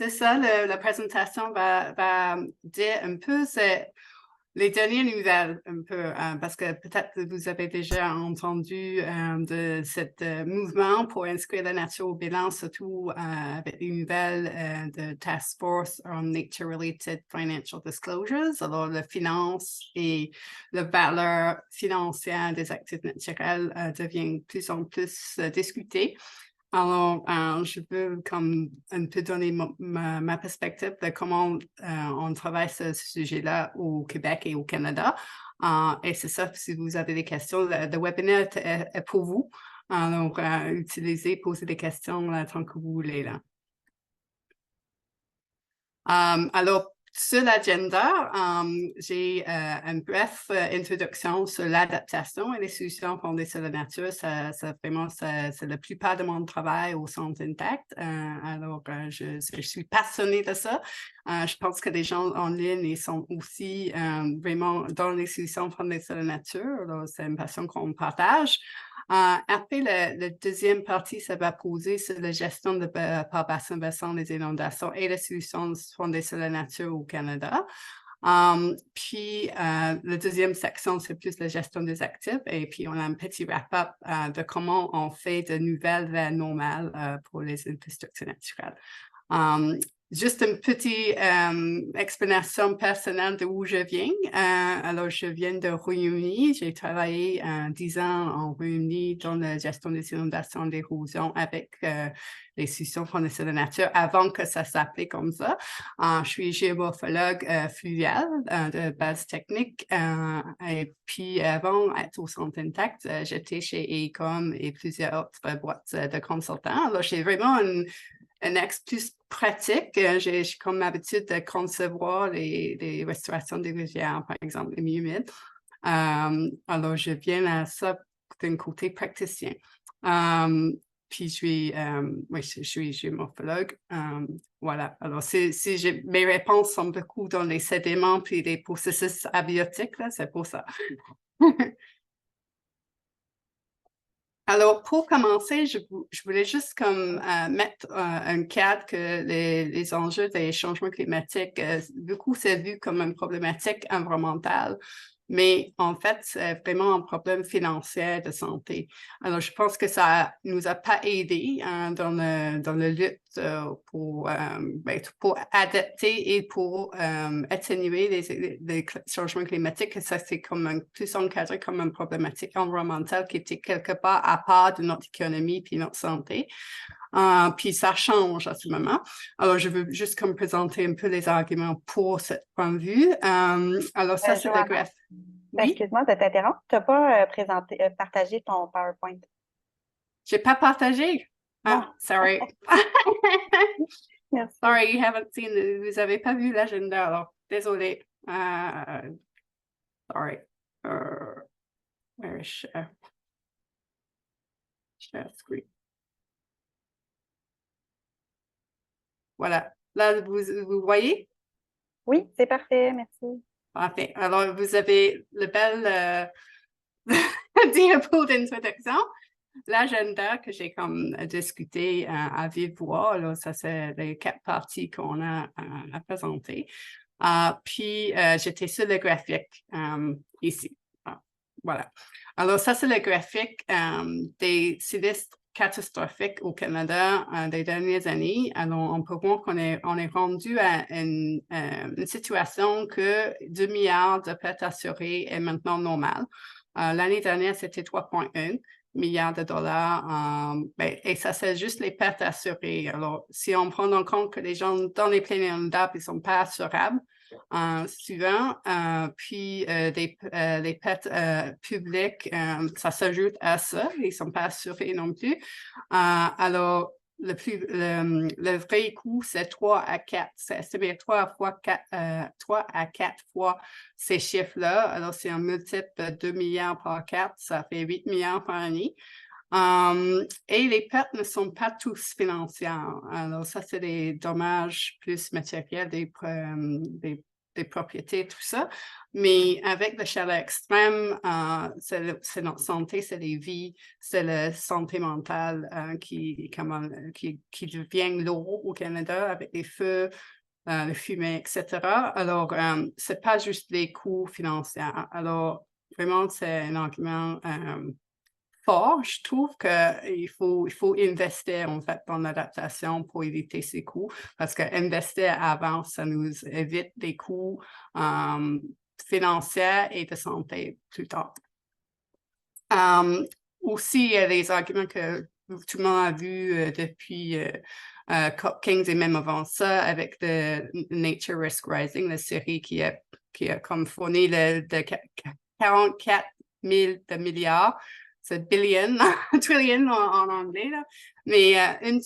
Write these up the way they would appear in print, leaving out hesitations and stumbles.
c'est ça, la présentation va dire un peu, c'est les dernières nouvelles, un peu, parce que peut-être que vous avez déjà entendu de ce mouvement pour inscrire la nature au bilan, surtout avec les nouvelles de Task Force on Nature-Related Financial Disclosures. Alors, la finance et la valeur financière des actifs naturels devient de plus en plus discutée. Alors, je peux comme un peu donner ma perspective de comment on travaille ce sujet-là au Québec et au Canada. Et c'est ça, si vous avez des questions, le webinaire est pour vous. Donc, posez des questions là, tant que vous voulez. Là. Alors, sur l'agenda, j'ai une brève introduction sur l'adaptation et les solutions fondées sur la nature. C'est la plupart de mon travail au Centre Intact. Alors, je suis passionnée de ça. Je pense que les gens en ligne ils sont aussi vraiment dans les solutions fondées sur la nature. C'est une passion qu'on partage. Après, la deuxième partie, ça va poser sur la gestion par bassin versant des inondations et les solutions fondées sur la nature au Canada. Puis, la deuxième section, c'est plus la gestion des actifs. Et puis, on a un petit wrap-up de comment on fait de nouvelles vers normales pour les infrastructures naturelles. Juste une petite explanation personnelle de où je viens. Alors, je viens de Royaume-Uni. J'ai travaillé 10 ans en Royaume-Uni dans la gestion des inondations, d'érosion avec les solutions fondées sur la nature avant que ça s'appelait comme ça. Je suis géomorphologue fluvial de base technique. Et puis, avant d'être au Centre Intact, j'étais chez AECOM et plusieurs autres boîtes de consultants. Alors, j'ai vraiment un axe plus pratique. J'ai comme habitude de concevoir les restaurations des rivières, par exemple, les milieux humides. Alors, je viens à ça d'un côté praticien. Puis, je suis géomorphologue. Voilà. Alors, mes réponses sont beaucoup dans les sédiments puis les processus abiotiques, là, c'est pour ça. Alors, pour commencer, je voulais juste comme mettre un cadre que les enjeux des changements climatiques, beaucoup c'est vu comme une problématique environnementale, mais en fait, c'est vraiment un problème financier de santé. Alors, je pense que ça nous a pas aidé dans la lutte pour adapter et pour atténuer les changements climatiques. Ça, c'est comme plus encadré comme une problématique environnementale qui était quelque part à part de notre économie puis notre santé. Puis ça change à ce moment. Alors, je veux juste comme présenter un peu les arguments pour ce point de vue. Alors, ça, c'est le graphe. Oui? Excuse-moi de t'interrompre. Tu n'as pas partagé ton PowerPoint. J'ai pas partagé. Non. Sorry. Merci. Sorry, you haven't seen, vous avez pas vu l'agenda, alors désolé. Sorry. Where is share? Share screen. Voilà. Là, vous voyez? Oui, c'est parfait, merci. Parfait. Alors, vous avez le bel diapo d'introduction. L'agenda que j'ai comme discuté à vive voix, là, ça c'est les 4 parties qu'on a à présenter. Puis j'étais sur le graphique ici. Voilà. Alors ça c'est le graphique des sinistres catastrophiques au Canada des dernières années. Alors on peut voir qu'on est rendu à une situation que 2 milliards de pertes assurées est maintenant normale. L'année dernière, c'était 3,1 milliards de dollars. Et ça, c'est juste les pertes assurées. Alors, si on prend en compte que les gens dans les plaines inondables, ils ne sont pas assurables, souvent, puis les pertes publiques, ça s'ajoute à ça. Ils ne sont pas assurés non plus. Alors, le vrai coût, c'est 3 à 4. C'est 3 à 4 fois ces chiffres-là. Alors, si on multiplie 2 milliards par 4, ça fait 8 milliards par année. Et les pertes ne sont pas tous financières. Alors, ça, c'est des dommages plus matériels, des des propriétés, tout ça. Mais avec la chaleur extrême, c'est notre santé, c'est les vies, c'est la santé mentale qui devient lourd au Canada avec les feux, le fumet, etc. Alors, ce n'est pas juste les coûts financiers. Alors, vraiment, c'est un argument fort. Je trouve qu'il faut investir, en fait, dans l'adaptation pour éviter ces coûts, parce qu'investir avant, ça nous évite des coûts financiers et de santé plus tard. Aussi, il y a les arguments que tout le monde a vus depuis COP15 et même avant ça, avec le Nature Risk Rising, la série qui a comme fourni de 44 000 milliards, c'est billion, trillion en anglais, là. Mais une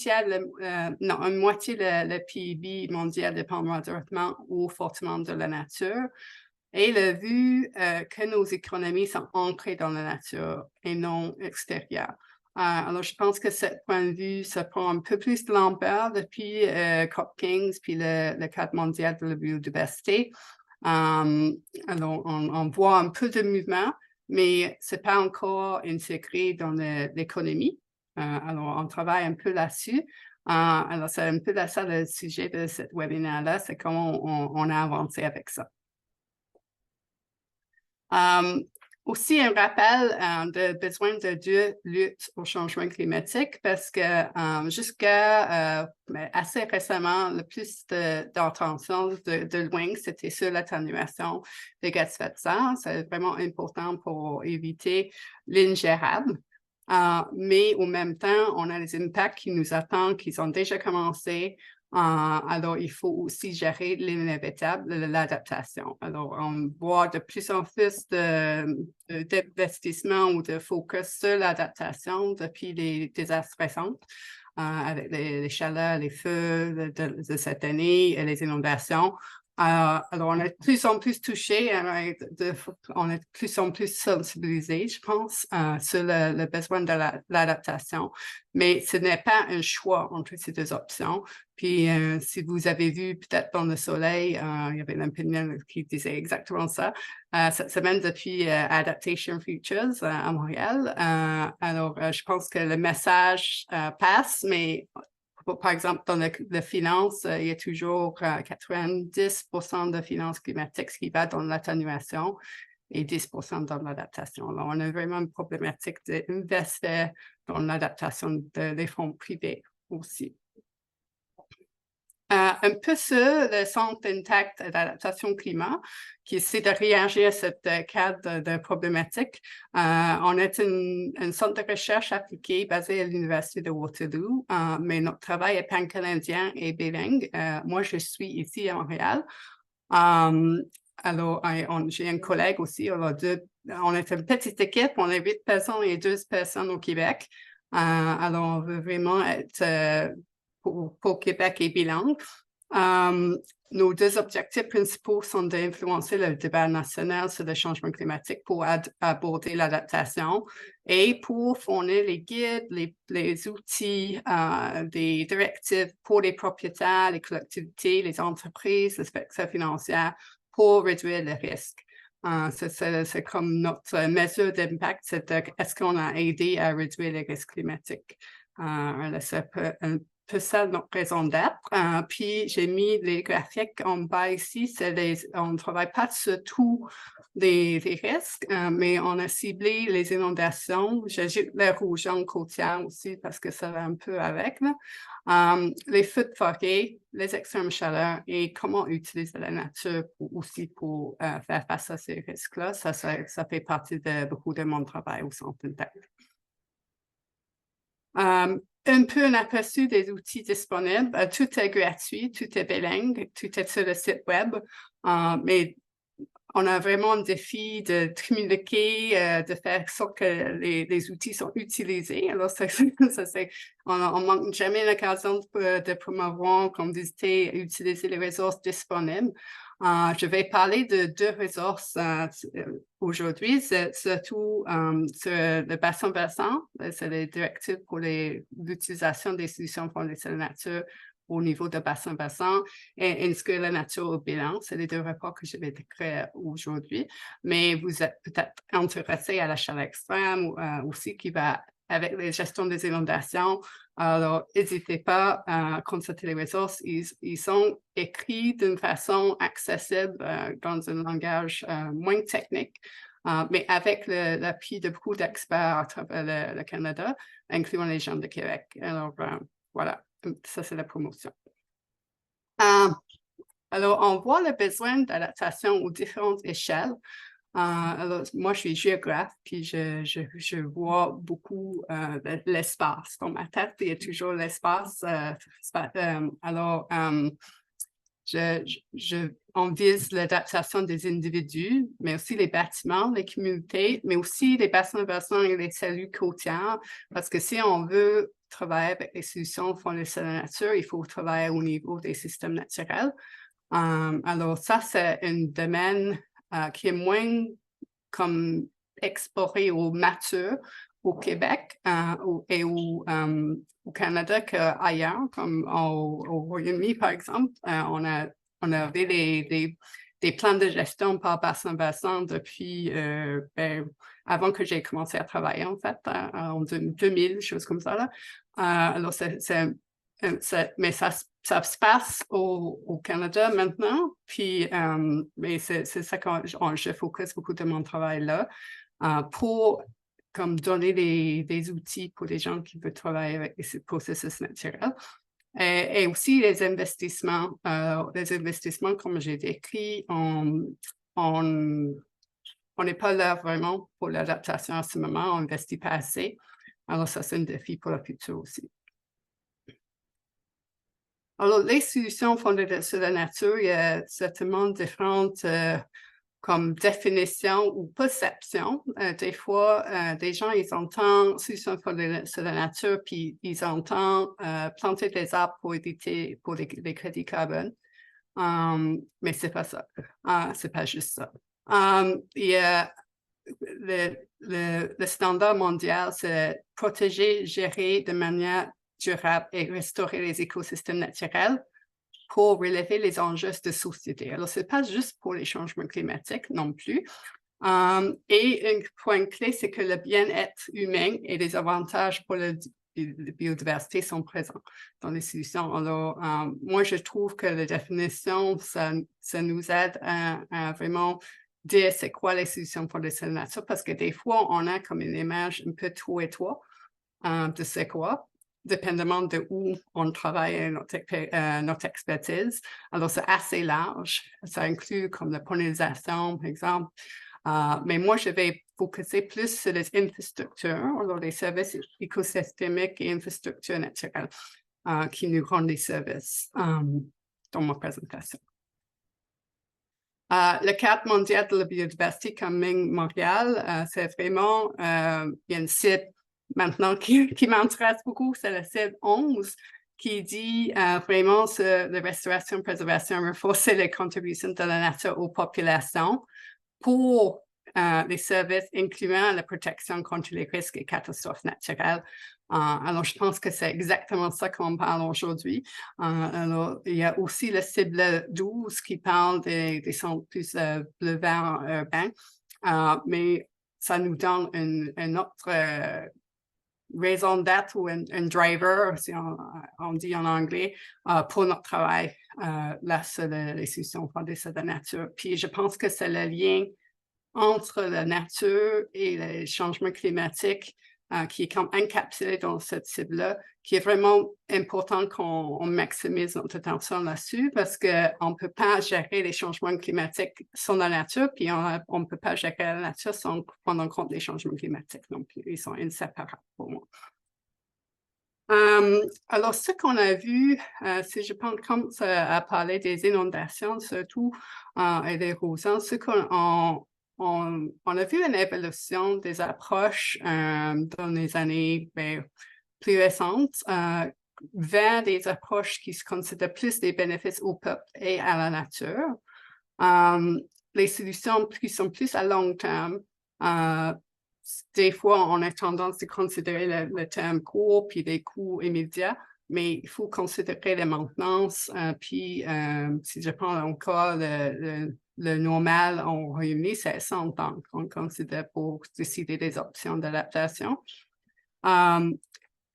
moitié le PIB mondial dépendra directement ou fortement de la nature. Et le vu que nos économies sont ancrées dans la nature et non extérieures. Alors, je pense que ce point de vue, ça prend un peu plus de l'ampleur depuis COP15 puis le cadre mondial de la biodiversité. Alors, on voit un peu de mouvement, mais ce n'est pas encore intégré dans l'économie. Alors, on travaille un peu là-dessus. Alors, c'est un peu ça le sujet de ce webinaire-là, c'est comment on a avancé avec ça. Aussi, un rappel de besoin de lutte au changement climatique parce que jusqu'à assez récemment, le plus d'intention de loin, c'était sur l'atténuation des gaz à effet de serre. C'est vraiment important pour éviter l'ingérable. Mais au même temps, on a les impacts qui nous attendent, qui ont déjà commencé. Alors, il faut aussi gérer l'inévitable, l'adaptation. Alors, on voit de plus en plus d'investissement ou de focus sur l'adaptation depuis les désastres récents, avec les chaleurs, les feux de cette année et les inondations. Alors, on est de plus en plus touchés, on est de plus en plus sensibilisés, je pense, sur le besoin de l'adaptation. Mais ce n'est pas un choix entre ces deux options. Puis, si vous avez vu peut-être dans le soleil, il y avait l'opinion qui disait exactement ça. Cette semaine, depuis Adaptation Futures à Montréal. Alors, je pense que le message passe, mais par exemple, dans la finance, il y a toujours 90% de finances climatiques qui va dans l'atténuation et 10% dans l'adaptation. Alors, on a vraiment une problématique d'investir dans l'adaptation des fonds privés aussi. Un peu sur le Centre intact d'adaptation climat, qui essaie de réagir à ce cadre de problématique. On est un centre de recherche appliqué basé à l'Université de Waterloo, mais notre travail est pan-canadien et bilingue. Moi, je suis ici à Montréal. Alors, j'ai un collègue aussi. On est une petite équipe, on est 8 personnes et 12 personnes au Québec. Alors, on veut vraiment être pour Québec et bilingue. Nos deux objectifs principaux sont d'influencer le débat national sur le changement climatique pour aborder l'adaptation et pour fournir les guides, les outils, des directives pour les propriétaires, les collectivités, les entreprises, les secteurs financiers pour réduire le risque. C'est comme notre mesure d'impact, c'est est-ce qu'on a aidé à réduire les risques climatiques? C'est un peu ça notre raison d'être. Puis j'ai mis les graphiques en bas ici, on ne travaille pas sur tous les risques, mais on a ciblé les inondations. J'ajoute les rouges en côtière aussi parce que ça va un peu avec, là. Les feux de forêt, les extrêmes chaleurs et comment utiliser la nature pour faire face à ces risques-là. Ça fait partie de beaucoup de mon travail au Centre intact. Un peu un aperçu des outils disponibles. Tout est gratuit, tout est bilingue, tout est sur le site web, mais on a vraiment un défi de communiquer, de faire en sorte que les outils sont utilisés. Alors, on ne manque jamais l'occasion de promouvoir, comme visiter et utiliser les ressources disponibles. Je vais parler de deux ressources aujourd'hui, c'est surtout sur le bassin versant, c'est les directives pour l'utilisation des solutions fondées sur la nature au niveau de bassin et inscrire la nature au bilan. C'est les 2 rapports que je vais décrire aujourd'hui. Mais vous êtes peut-être intéressé à l'achat extrême aussi qui va avec les gestions des inondations. Alors, n'hésitez pas à consulter les ressources. Ils sont écrits d'une façon accessible dans un langage moins technique, mais avec l'appui de beaucoup d'experts à travers le Canada, incluant les gens de Québec. Alors, voilà, ça c'est la promotion. Alors, on voit le besoin d'adaptation aux différentes échelles. Alors, moi, je suis géographe, puis je vois beaucoup l'espace. Dans ma tête, il y a toujours l'espace. Alors, on vise l'adaptation des individus, mais aussi les bâtiments, les communautés, mais aussi les bassins et les cellules côtières, parce que si on veut travailler avec les solutions fondées sur la nature, il faut travailler au niveau des systèmes naturels. Alors ça, c'est un domaine qui est moins comme exploré ou mature au Québec et au Canada qu'ailleurs, comme au Royaume-Uni, par exemple. On avait des plans de gestion par bassin depuis avant que j'ai commencé à travailler, en fait, en 2000, choses comme ça. Là. Alors, mais ça se passe au Canada maintenant, puis mais c'est ça que je focus beaucoup de mon travail là pour comme donner des outils pour les gens qui veulent travailler avec ces processus naturels. Et aussi les investissements, comme j'ai décrit, on n'est pas là vraiment pour l'adaptation à ce moment, on n'investit pas assez. Alors ça, c'est un défi pour le futur aussi. Alors, les solutions fondées sur la nature, il y a certainement différentes comme définition ou perception. Des fois, des gens, ils entendent solutions fondées sur la nature, puis ils entendent planter des arbres pour éviter pour les crédits carbone. Mais c'est pas ça. C'est pas juste ça. Il y a le standard mondial, c'est protéger, gérer de manière durable et restaurer les écosystèmes naturels pour relever les enjeux de société. Alors, ce n'est pas juste pour les changements climatiques non plus. Et un point clé, c'est que le bien-être humain et les avantages pour la biodiversité sont présents dans les solutions. Alors, moi, je trouve que la définition, ça nous aide à vraiment dire c'est quoi les solutions pour la nature, parce que des fois, on a comme une image un peu tout et toi de c'est quoi, dépendamment de où on travaille notre expertise. Alors, c'est assez large. Ça inclut comme la pollinisation, par exemple. Mais moi, je vais focuser plus sur les infrastructures, alors les services écosystémiques et infrastructures naturelles qui nous rendent des services dans ma présentation. Le cadre mondial de la biodiversité comme Montréal, c'est vraiment, il y a une cible maintenant qui m'intéresse beaucoup, c'est la cible 11 qui dit vraiment la restauration, préservation, renforcer les contributions de la nature aux populations pour les services incluant la protection contre les risques et catastrophes naturelles. Alors, je pense que c'est exactement ça qu'on parle aujourd'hui. Alors, il y a aussi la cible 12 qui parle des centres plus bleu-vert urbains, mais ça nous donne une autre raison d'être ou un driver, si on dit en anglais, pour notre travail là sur les solutions fondées sur la nature. Puis, je pense que c'est le lien entre la nature et les changements climatiques qui est comme encapsulé dans cette cible-là, qui est vraiment important qu'on maximise notre attention là-dessus parce qu'on ne peut pas gérer les changements climatiques sans la nature, puis on ne peut pas gérer la nature sans prendre en compte les changements climatiques non plus. Ils sont inséparables pour moi. Alors, ce qu'on a vu, si je commence à parler des inondations surtout et des l'érosion, ce on a vu une évolution des approches dans les années plus récentes vers des approches qui se considèrent plus des bénéfices au peuple et à la nature. Les solutions qui sont plus à long terme, des fois, on a tendance à considérer le terme court puis des coûts immédiats. mais il faut considérer la maintenance. Puis, si je prends encore le normal en Royaume-Uni, c'est 100 ans qu'on considère pour décider des options d'adaptation. Il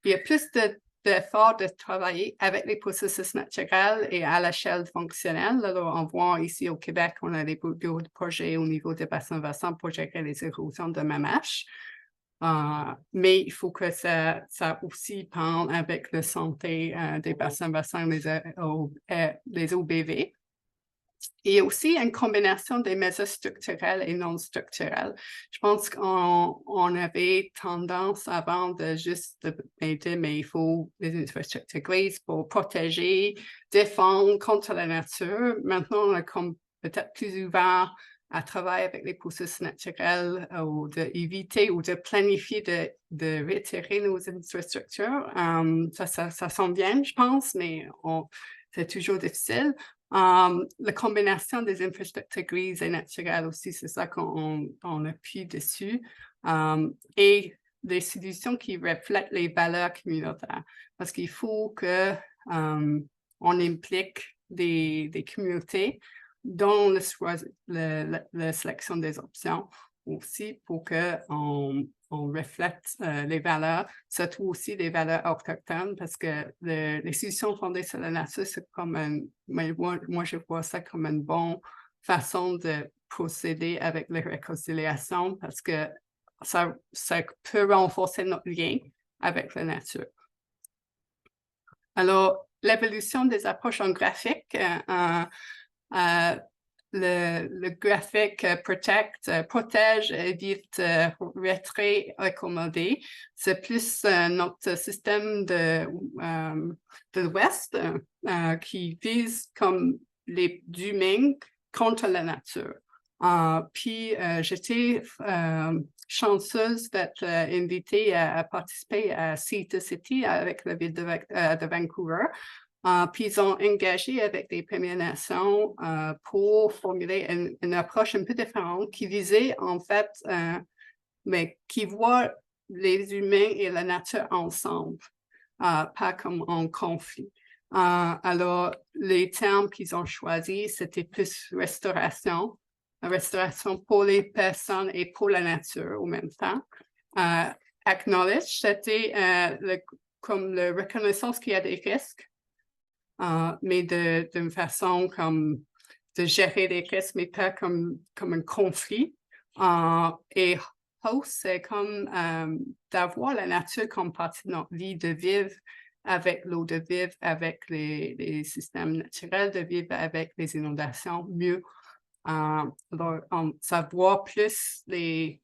y a plus d'efforts de travailler avec les processus naturels et à l'échelle fonctionnelle. Alors, on voit ici au Québec, on a des bureaux de projet au niveau des bassins versants pour gérer les érosions de MMH. Mais il faut que ça aussi parle avec la santé des bassins versants, les OBV. Et aussi une combinaison des mesures structurelles et non structurelles. Je pense qu'on avait tendance avant de juste dire, mais il faut des infrastructures grises pour protéger, défendre contre la nature. Maintenant, on est comme peut-être plus ouvert à travailler avec les processus naturels ou d'éviter ou de planifier de retirer nos infrastructures. Ça sent bien, je pense, mais c'est toujours difficile. La combinaison des infrastructures grises et naturelles aussi, c'est ça qu'on appuie dessus. Et des solutions qui reflètent les valeurs communautaires. Parce qu'il faut qu'on implique des communautés dans la sélection des options aussi pour qu'on reflète les valeurs, surtout aussi les valeurs autochtones, parce que les solutions fondées sur la nature, c'est comme moi, je vois ça comme une bonne façon de procéder avec les réconciliations, parce que ça peut renforcer notre lien avec la nature. Alors, l'évolution des approches en graphique, le graphique protège, évite, retrait, accommodé. C'est plus notre système de l'Ouest qui vise comme les humains contre la nature. Puis, j'étais chanceuse d'être invitée à participer à Sea to City avec la ville de Vancouver. Puis ils ont engagé avec les Premières Nations pour formuler une approche un peu différente qui visait en fait, mais qui voit les humains et la nature ensemble, pas comme en conflit. Alors, les termes qu'ils ont choisis, c'était plus restauration pour les personnes et pour la nature en même temps. Acknowledge, c'était comme la reconnaissance qu'il y a des risques. Mais d'une façon comme de gérer les risques, mais pas comme un conflit. Et host, c'est comme d'avoir la nature comme partie de notre vie, de vivre avec l'eau, de vivre avec les systèmes naturels, de vivre avec les inondations mieux. Alors, savoir plus les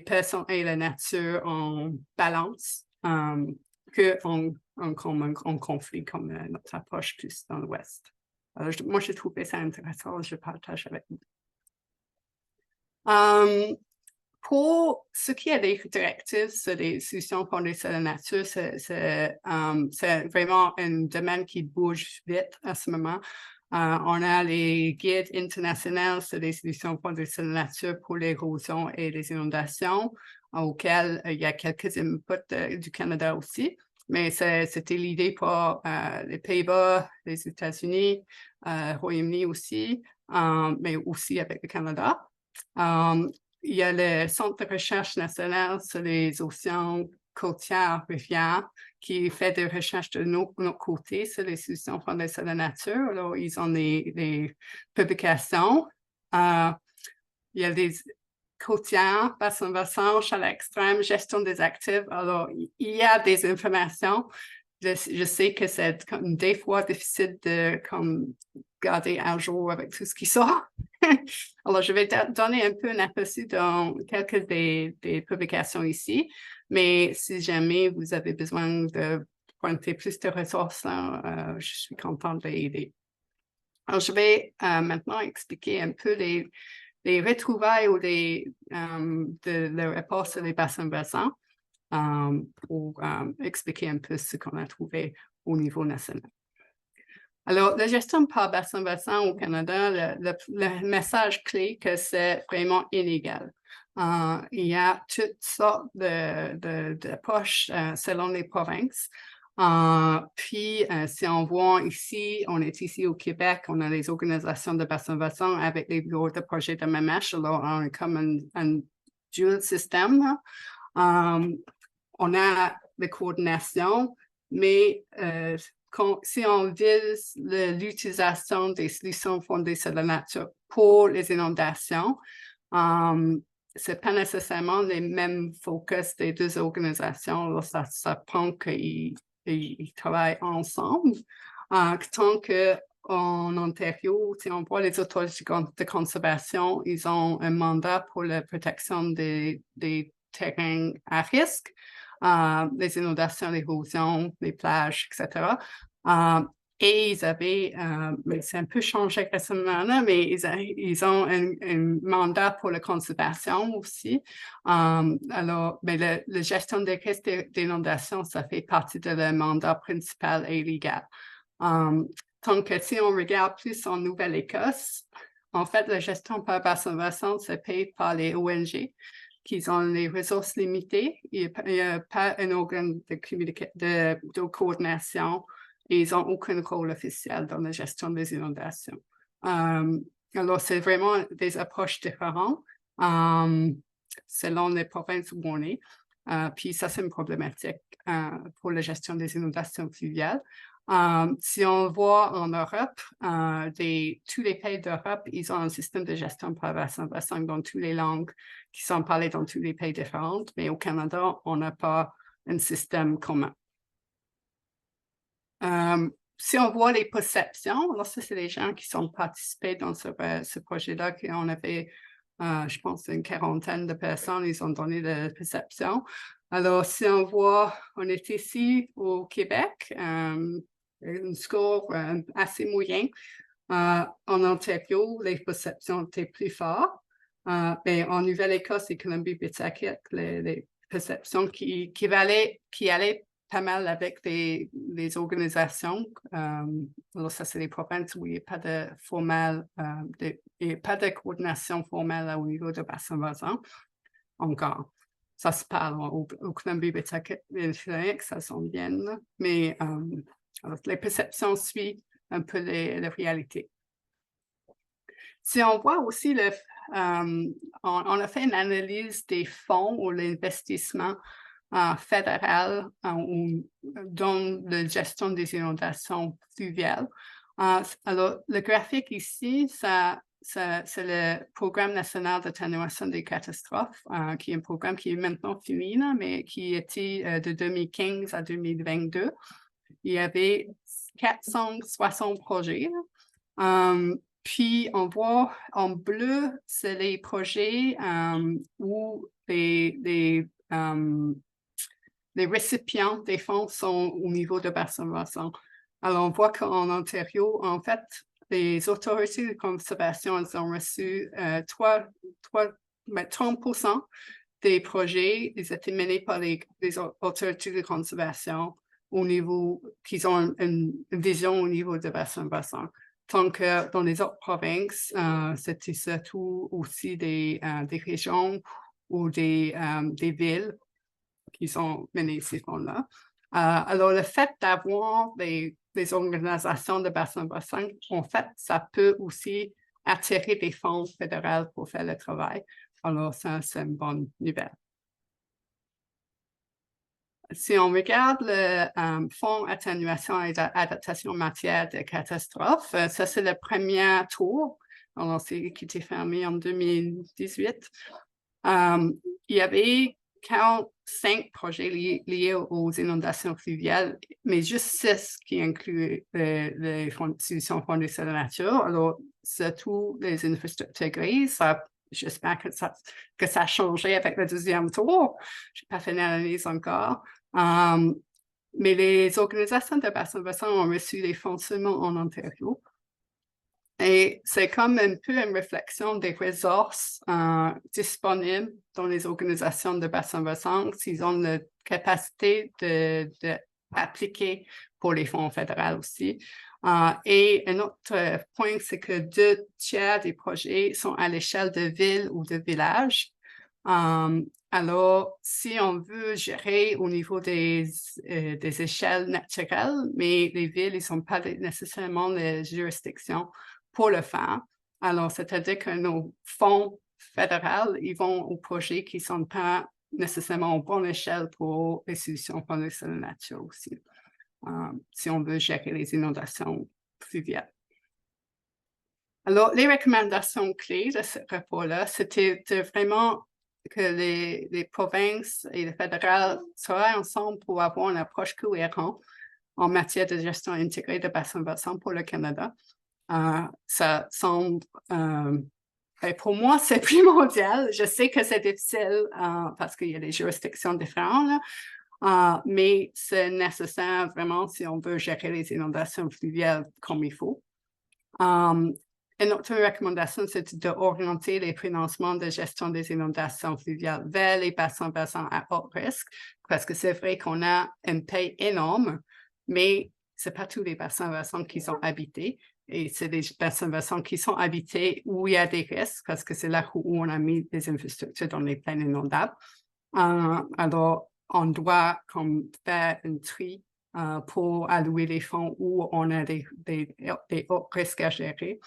personnes et la nature en balance qu'en conflit, comme notre approche plus dans l'Ouest. Moi, j'ai trouvé ça intéressant, je partage avec vous. Pour ce qui est des directives sur les solutions fondées sur la nature, c'est vraiment un domaine qui bouge vite à ce moment. On a les guides internationaux sur les solutions fondées sur la nature pour l'érosion et les inondations, auxquels il y a quelques inputs du Canada aussi. Mais c'était l'idée pour les Pays-Bas, les États-Unis, Royaume-Uni aussi, mais aussi avec le Canada. Il y a le Centre de recherche national sur les océans côtières, rivières, qui fait des recherches de notre côté sur les solutions fondées sur la nature. Alors, ils ont des publications. Il y a des côtières, bassin versant, chaleur extrême, gestion des actifs. Alors, il y a des informations. Je sais que c'est des fois difficile de garder un jour avec tout ce qui sort. Alors, je vais donner un peu un aperçu dans quelques des publications ici, mais si jamais vous avez besoin de pointer plus de ressources, là, je suis contente de l'aider. Alors, je vais maintenant expliquer un peu les retrouvailles ou le rapport sur les bassins versants pour expliquer un peu ce qu'on a trouvé au niveau national. Alors, la gestion par bassin versant au Canada, le message clé que c'est vraiment inégal. Il y a toutes sortes d'approches selon les provinces. Puis, si on voit ici, on est ici au Québec, on a les organisations de bassin-bassin avec les bureaux de projet de MMH, alors on est comme un dual système. On a les coordinations, mais si on vise l'utilisation des solutions fondées sur la nature pour les inondations, ce n'est pas nécessairement les mêmes focus des deux organisations. Alors, ça prend qu'ils travaillent ensemble. Tant qu'en Ontario, on voit les autorités de conservation, ils ont un mandat pour la protection des terrains à risque, les inondations, l'érosion, les plages, etc. Et ils avaient, mais c'est un peu changé récemment, là, mais ils ont un mandat pour la conservation aussi. Alors, mais la gestion des risques d'inondation, ça fait partie de leur mandat principal et légal. Tant que si on regarde plus en Nouvelle-Écosse, en fait, la gestion par bassin-bassin se paye par les ONG qui ont les ressources limitées. Il n'y a pas un organe de coordination et ils n'ont aucun rôle officiel dans la gestion des inondations. Alors, c'est vraiment des approches différentes selon les provinces où on est. Puis ça, c'est une problématique pour la gestion des inondations fluviales. Si on voit en Europe, tous les pays d'Europe, ils ont un système de gestion par bassin dans toutes les langues qui sont parlées dans tous les pays différents, mais au Canada, on n'a pas un système commun. Si on voit les perceptions, alors ça, c'est les gens qui sont participés dans ce projet-là, qu'on avait, je pense, une quarantaine de personnes, ils ont donné des perceptions. Alors, si on voit, on est ici au Québec, un score assez moyen. En Ontario, les perceptions étaient plus fortes. Mais en Nouvelle-Écosse et Colombie-Britannique, les perceptions qui allaient pas mal avec les organisations. Alors, ça, c'est les provinces où il n'y a pas de formel, il n'y a pas de coordination formelle au niveau de bassin-bassin encore. Ça se parle au Colombie-Britannique, ça s'en vient, mais alors, les perceptions suivent un peu la réalité. Si on voit aussi, on a fait une analyse des fonds ou l'investissement fédéral dans la gestion des inondations fluviales. Alors, le graphique ici, c'est le Programme national d'atténuation des catastrophes, qui est un programme qui est maintenant fini, mais qui était de 2015 à 2022. Il y avait 460 projets. Puis, on voit en bleu, c'est les projets où les récipients des fonds sont au niveau de bassin-bassin. Alors, on voit qu'en Ontario, en fait, les autorités de conservation, elles ont reçu 30% des projets, ils étaient menés par les autorités de conservation au niveau, qu'ils ont une vision au niveau de bassin-bassin. Tant que dans les autres provinces, c'était surtout aussi des régions ou des villes qui sont menées ces fonds-là. Alors, le fait d'avoir des organisations de bassin-bassin, en fait, ça peut aussi attirer des fonds fédéraux pour faire le travail. Alors, ça, c'est une bonne nouvelle. Si on regarde le Fonds atténuation et adaptation en matière de catastrophes, ça, c'est le premier tour. Alors, c'est qui était fermé en 2018. Il y avait 45 projets liés aux inondations fluviales, mais juste 6 qui incluent les solutions fondées sur la nature. Alors, surtout les infrastructures grises, j'espère que ça a changé avec le deuxième tour. Je n'ai pas fait l'analyse encore. Mais les organisations de bassin-bassin ont reçu des fonds seulement en Ontario. Et c'est comme un peu une réflexion des ressources disponibles dans les organisations de bassin-bassin, s'ils ont la capacité d'appliquer pour les fonds fédéraux aussi. Et un autre point, c'est que 2 tiers des projets sont à l'échelle de villes ou de villages. Alors, si on veut gérer au niveau des échelles naturelles, mais les villes, ils n'ont pas nécessairement les juridictions pour le faire. Alors, c'est-à-dire que nos fonds fédéraux, ils vont aux projets qui ne sont pas nécessairement aux bonnes échelles pour les solutions pour la nature aussi, si on veut gérer les inondations fluviales. Alors, les recommandations clés de ce rapport-là, c'était vraiment que les provinces et le fédéral travaillent ensemble pour avoir une approche cohérente en matière de gestion intégrée de bassins versants pour le Canada. Ça semble, pour moi, c'est primordial. Je sais que c'est difficile parce qu'il y a des juridictions différentes, là, mais c'est nécessaire vraiment si on veut gérer les inondations fluviales comme il faut. Et notre recommandation, c'est d'orienter les financements de gestion des inondations fluviales vers les bassins versants à haut risque, parce que c'est vrai qu'on a un pays énorme, mais ce n'est pas tous les bassins versants qui sont habités. Et c'est des bassins versants qui sont habités où il y a des risques, parce que c'est là où on a mis des infrastructures dans les plaines inondables. Alors, on doit faire un tri pour allouer les fonds où on a des hauts risques à gérer.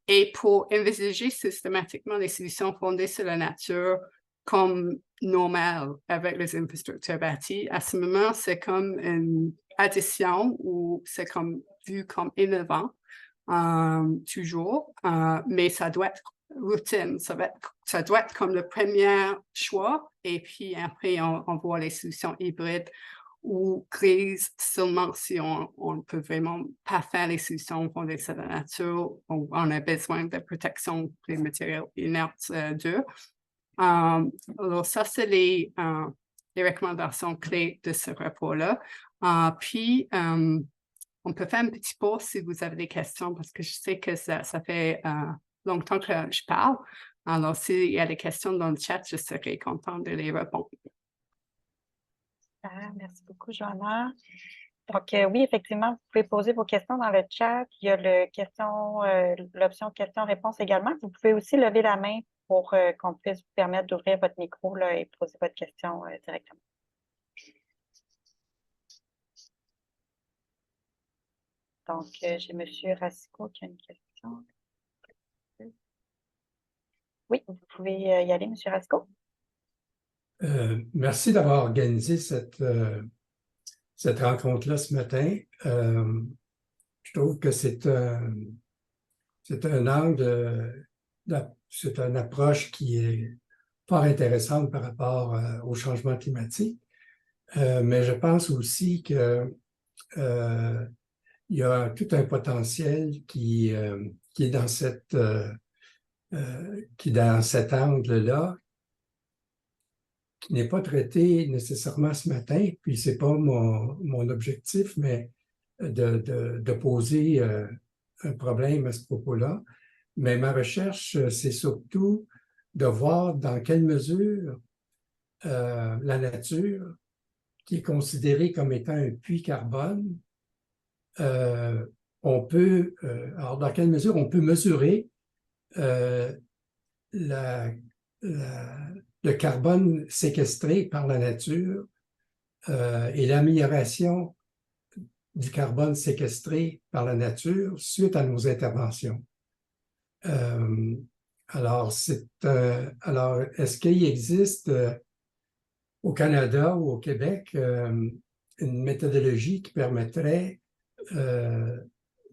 Et pour envisager systématiquement les solutions fondées sur la nature comme normales avec les infrastructures bâties, à ce moment, c'est comme une addition ou c'est comme vu comme innovant toujours, mais ça doit être routine, ça doit être comme le premier choix et puis après on voit les solutions hybrides ou grises seulement si on ne peut vraiment pas faire les solutions fondées sur la nature, on a besoin de protection des matériaux inertes durs. Alors ça, c'est les recommandations clés de ce rapport-là. Puis, on peut faire un petit pause si vous avez des questions parce que je sais que ça fait longtemps que je parle. Alors, s'il y a des questions dans le chat, je serai contente de les répondre. Merci beaucoup, Joanna. Donc, oui, effectivement, vous pouvez poser vos questions dans le chat. Il y a l'option questions-réponses également. Vous pouvez aussi lever la main pour qu'on puisse vous permettre d'ouvrir votre micro là, et poser votre question directement. Donc, j'ai M. Racicot qui a une question. Oui, vous pouvez y aller, M. Racicot. Merci d'avoir organisé cette rencontre-là ce matin. Je trouve que c'est un angle, c'est une approche qui est fort intéressante par rapport au changement climatique. Mais je pense aussi que il y a tout un potentiel qui est dans cet angle-là, qui n'est pas traité nécessairement ce matin, puis ce n'est pas mon objectif, mais de poser un problème à ce propos-là. Mais ma recherche, c'est surtout de voir dans quelle mesure la nature, qui est considérée comme étant un puits carbone, alors dans quelle mesure on peut mesurer le carbone séquestré par la nature et l'amélioration du carbone séquestré par la nature suite à nos interventions. Alors, est-ce qu'il existe au Canada ou au Québec une méthodologie qui permettrait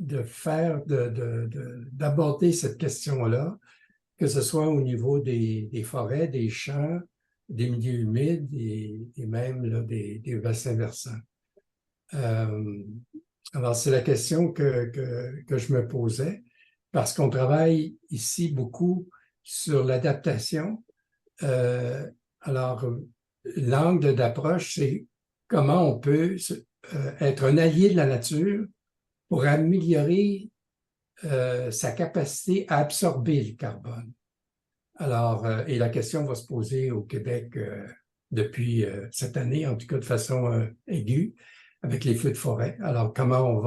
d'aborder cette question-là, que ce soit au niveau des forêts, des champs, des milieux humides et même là, des bassins versants. Alors, c'est la question que je me posais, parce qu'on travaille ici beaucoup sur l'adaptation. Alors, l'angle d'approche, c'est comment on peut être un allié de la nature pour améliorer sa capacité à absorber le carbone. Alors, et la question va se poser au Québec depuis cette année, en tout cas de façon aiguë, avec les feux de forêt. Alors, comment on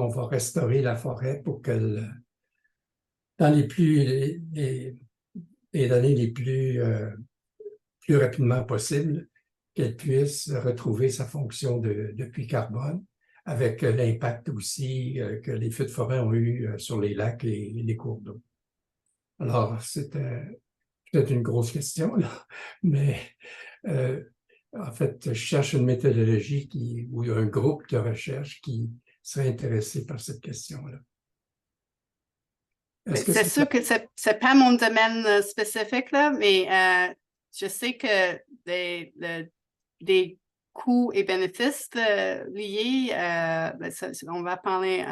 va restaurer la forêt pour qu'elle, dans les les données les plus rapidement possible, qu'elle puisse retrouver sa fonction de puits carbone, avec l'impact aussi que les feux de forêt ont eu sur les lacs et les cours d'eau. Alors, c'était peut-être une grosse question, là, mais en fait, je cherche une méthodologie ou un groupe de recherche qui serait intéressé par cette question-là. C'est sûr que c'est pas mon domaine spécifique, là, mais je sais que des coûts et bénéfices liés, on va parler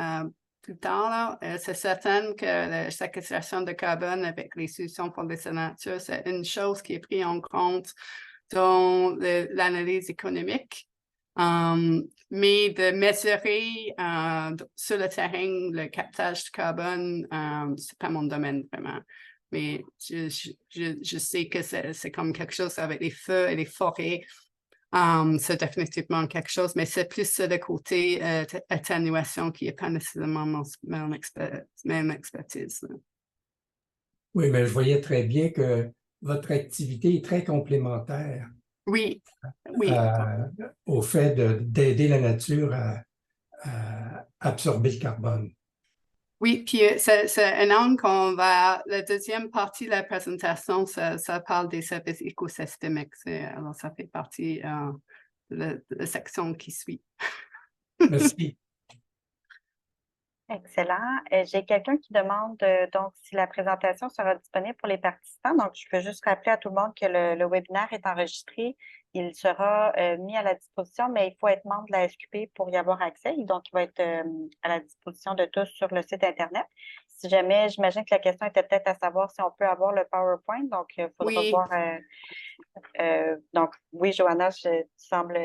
plus tard, là. C'est certain que la séquestration de carbone avec les solutions pour les nature, c'est une chose qui est prise en compte dans l'analyse économique. Mais de mesurer sur le terrain le captage de carbone, c'est pas mon domaine vraiment. Mais je sais que c'est comme quelque chose avec les feux et les forêts. C'est définitivement quelque chose, mais c'est plus le côté atténuation qui n'est pas nécessairement mon expertise. Oui, mais je voyais très bien que votre activité est très complémentaire. Oui, oui. Au fait d'aider la nature à absorber le carbone. Oui, puis c'est un angle qu'on va. La deuxième partie de la présentation, ça parle des services écosystémiques. Alors, ça fait partie de la section qui suit. Merci. Excellent. J'ai quelqu'un qui demande donc si la présentation sera disponible pour les participants. Donc, je veux juste rappeler à tout le monde que le webinaire est enregistré. Il sera mis à la disposition, mais il faut être membre de la SQP pour y avoir accès. Donc, il va être à la disposition de tous sur le site Internet. Si jamais, j'imagine que la question était peut-être à savoir si on peut avoir le PowerPoint. Donc, il faudra Oui. voir. Donc, oui, Johanna, tu sembles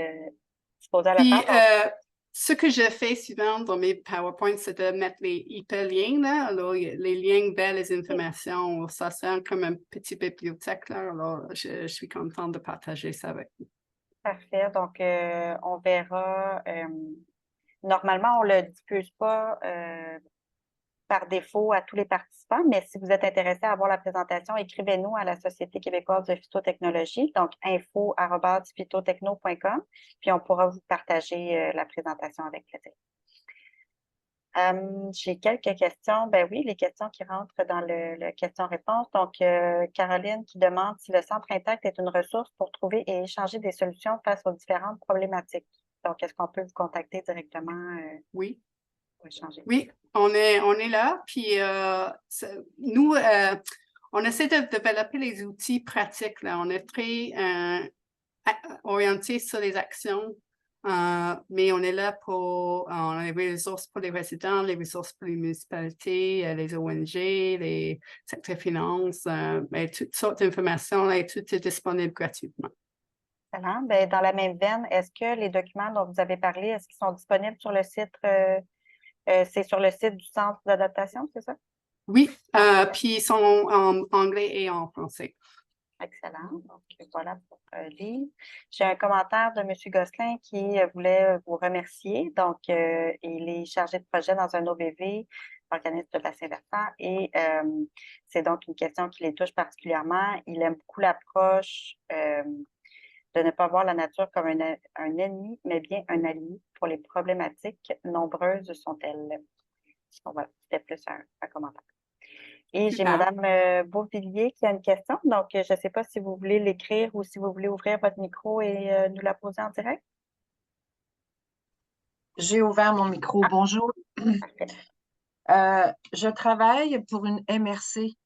disposée à le Puis, faire. ce que je fais souvent dans mes PowerPoints, c'est de mettre les hyperliens, là. Alors, les liens vers les informations, ça sert comme une petite bibliothèque, là. Alors, je suis contente de partager ça avec vous. Parfait. Donc, on verra. Normalement, on ne le diffuse pas par défaut à tous les participants, mais si vous êtes intéressé à voir la présentation, écrivez-nous à la Société québécoise de phytotechnologie, donc info@phytotechno.com, puis on pourra vous partager la présentation avec plaisir. J'ai quelques questions. Ben oui, les questions qui rentrent dans le question-réponse. Donc, Caroline qui demande si le Centre Intact est une ressource pour trouver et échanger des solutions face aux différentes problématiques. Donc, est-ce qu'on peut vous contacter directement Oui. pour échanger? Oui, on est là. Puis nous, on essaie de développer les outils pratiques, là. On est très orienté sur les actions, mais on est là on a les ressources pour les résidents, les ressources pour les municipalités, les ONG, les secteurs finances, toutes sortes d'informations, et tout est disponible gratuitement. Excellent. Ben, dans la même veine, est-ce que les documents dont vous avez parlé, est-ce qu'ils sont disponibles sur le site? C'est sur le site du Centre d'adaptation, c'est ça? Oui, puis ils sont en anglais et en français. Excellent. Donc, voilà pour lire. J'ai un commentaire de M. Gosselin qui voulait vous remercier. Donc, il est chargé de projet dans un OBV, organisme de bassin versant, et c'est donc une question qui les touche particulièrement. Il aime beaucoup l'approche de ne pas voir la nature comme un ennemi, mais bien un allié pour les problématiques. Nombreuses sont-elles? Donc, voilà, c'était plus un commentaire. Et j'ai Super. Mme Beauvillier qui a une question. Donc, je ne sais pas si vous voulez l'écrire ou si vous voulez ouvrir votre micro et nous la poser en direct. J'ai ouvert mon micro. Bonjour. Je travaille pour une MRC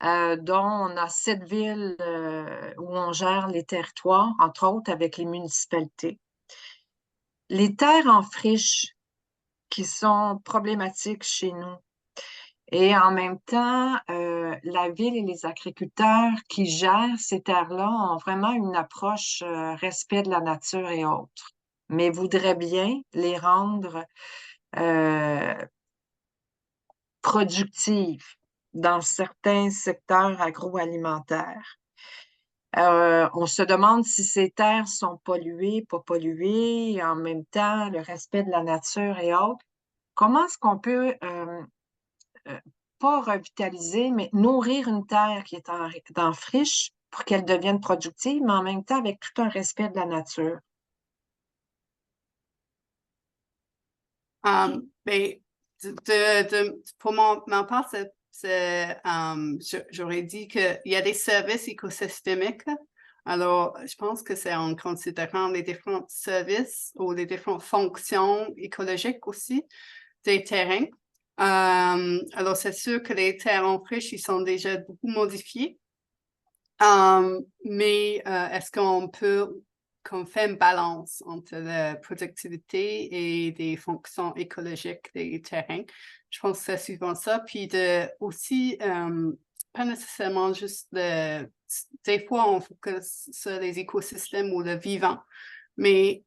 dont on a 7 villes où on gère les territoires, entre autres avec les municipalités. Les terres en friche qui sont problématiques chez nous. Et en même temps, la ville et les agriculteurs qui gèrent ces terres-là ont vraiment une approche respect de la nature et autres, mais voudraient bien les rendre productives dans certains secteurs agroalimentaires. On se demande si ces terres sont polluées, pas polluées, et en même temps, le respect de la nature et autres. Comment est-ce qu'on peut pas pas revitaliser, mais nourrir une terre qui est en friche pour qu'elle devienne productive, mais en même temps avec tout un respect de la nature. Ben, pour ma part, j'aurais dit qu'il y a des services écosystémiques. Alors, je pense que c'est en considérant les différents services ou les différentes fonctions écologiques aussi des terrains. Alors, c'est sûr que les terrains friches, ils sont déjà beaucoup modifiés. Mais est-ce qu'on fait une balance entre la productivité et des fonctions écologiques des terrains? Je pense que c'est souvent ça. Puis aussi, pas nécessairement juste des fois, on focus sur les écosystèmes ou le vivant, mais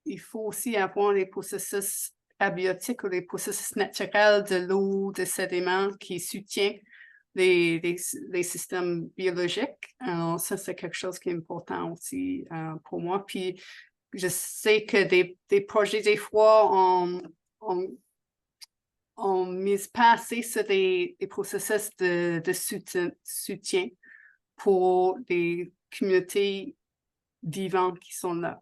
il faut aussi avoir les processus abiotiques ou les processus naturels de l'eau, des sédiments qui soutiennent les systèmes biologiques. Alors, ça, c'est quelque chose qui est important aussi pour moi. Puis, je sais que des projets, des fois, on mise pas assez sur des processus de soutien pour les communautés vivantes qui sont là.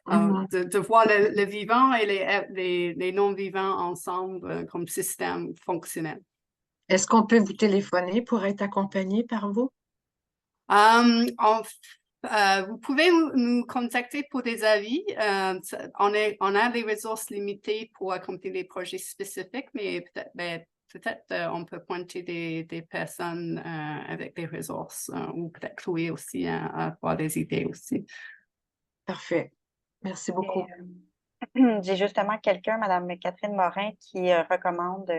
De voir le vivant et les non-vivants ensemble comme système fonctionnel. Est-ce qu'on peut vous téléphoner pour être accompagné par vous? Vous pouvez nous contacter pour des avis. On a des ressources limitées pour accomplir des projets spécifiques, mais peut-être on peut pointer des personnes avec des ressources ou peut-être Chloé aussi à avoir des idées aussi. Parfait. Merci beaucoup. J'ai justement quelqu'un, Mme Catherine Morin, qui recommande,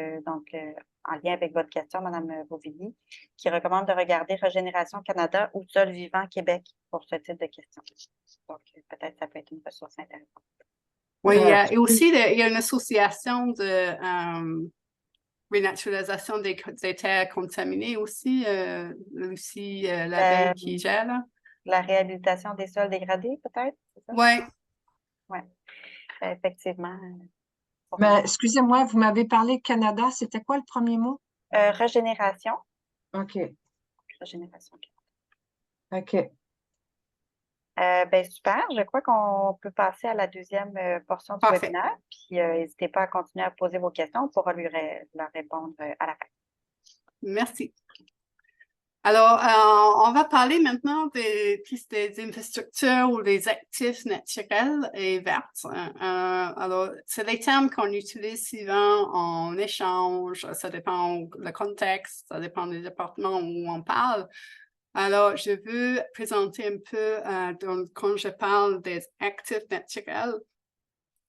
en lien avec votre question, Mme Beauvilliers, qui recommande de regarder Régénération Canada ou Sol vivant Québec pour ce type de questions. Donc, peut-être ça peut être une ressource intéressante. Oui, et aussi, il y a une association de renaturalisation des terres contaminées aussi, Lucie Laveille qui gère. Là. La réhabilitation des sols dégradés, peut-être? Oui. Oui, effectivement. Mais excusez-moi, vous m'avez parlé Canada, c'était quoi le premier mot? Régénération. OK. Régénération. OK. Super. Je crois qu'on peut passer à la deuxième portion du webinaire. Puis, n'hésitez pas à continuer à poser vos questions. On pourra leur répondre à la fin. Merci. Alors, on va parler maintenant des infrastructures ou des actifs naturels et verts. Alors, c'est des termes qu'on utilise souvent en échange. Ça dépend du contexte, ça dépend des départements où on parle. Alors, je veux présenter un peu, quand je parle des actifs naturels,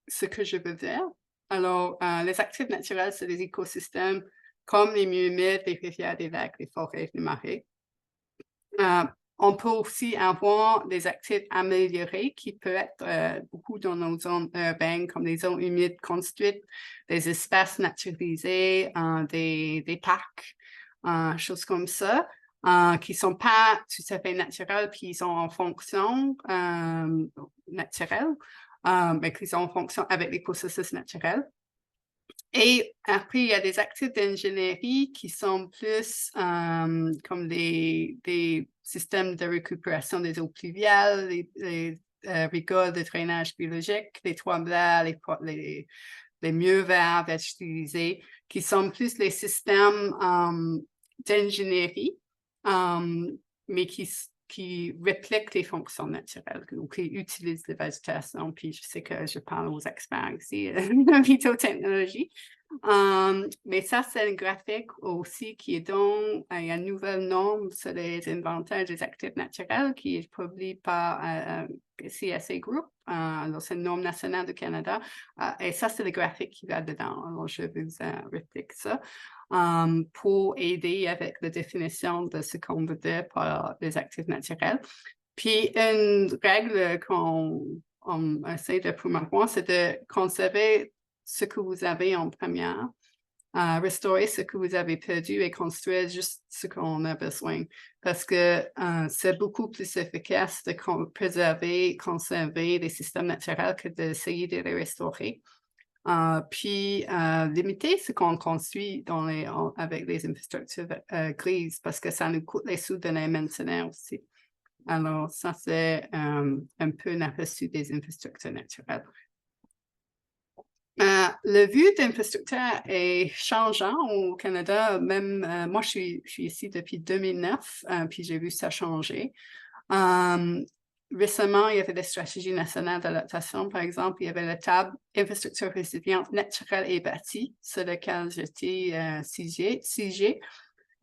ce que je veux dire. Alors, les actifs naturels, c'est des écosystèmes comme les milieux humides, les rivières, les lacs, les forêts, les marais. On peut aussi avoir des actifs améliorés qui peuvent être beaucoup dans nos zones urbaines, comme les zones humides construites, des espaces naturalisés, des parcs, choses comme ça, qui ne sont pas tout à fait naturels, puis ils sont en fonction naturelle, mais qui sont en fonction avec les processus naturels. Et après, il y a des actifs d'ingénierie qui sont plus comme des systèmes de récupération des eaux pluviales, les rigoles de drainage biologique, les toits blancs, les murs verts végétalisés, qui sont plus les systèmes d'ingénierie, mais qui répliquent les fonctions naturelles ou qui utilisent la végétation. Puis je sais que je parle aux experts ici de phytotechnologie. Mais ça, c'est un graphique aussi qui est donc il y a une nouvelle norme sur les inventaires des actifs naturels qui est publiée par CSA Group. Alors, c'est une norme nationale du Canada. Et ça, c'est le graphique qui va dedans. Alors, je vous réplique ça. Pour aider avec la définition de ce qu'on veut dire par les actifs naturels. Puis, une règle qu'on essaie de promouvoir, c'est de conserver ce que vous avez en première, restaurer ce que vous avez perdu et construire juste ce qu'on a besoin. Parce que c'est beaucoup plus efficace de préserver, conserver les systèmes naturels que d'essayer de les restaurer. puis limiter ce qu'on construit avec les infrastructures grises parce que ça nous coûte les sous de les maintenir aussi. Alors, ça, c'est un peu un aperçu des infrastructures naturelles. Le vue d'infrastructure est changeant au Canada. Même moi, je suis ici depuis 2009, puis j'ai vu ça changer. Récemment, il y avait des stratégies nationales d'adaptation, par exemple, il y avait la table infrastructure résiliente naturelle et bâtie, sur laquelle j'étais CIG.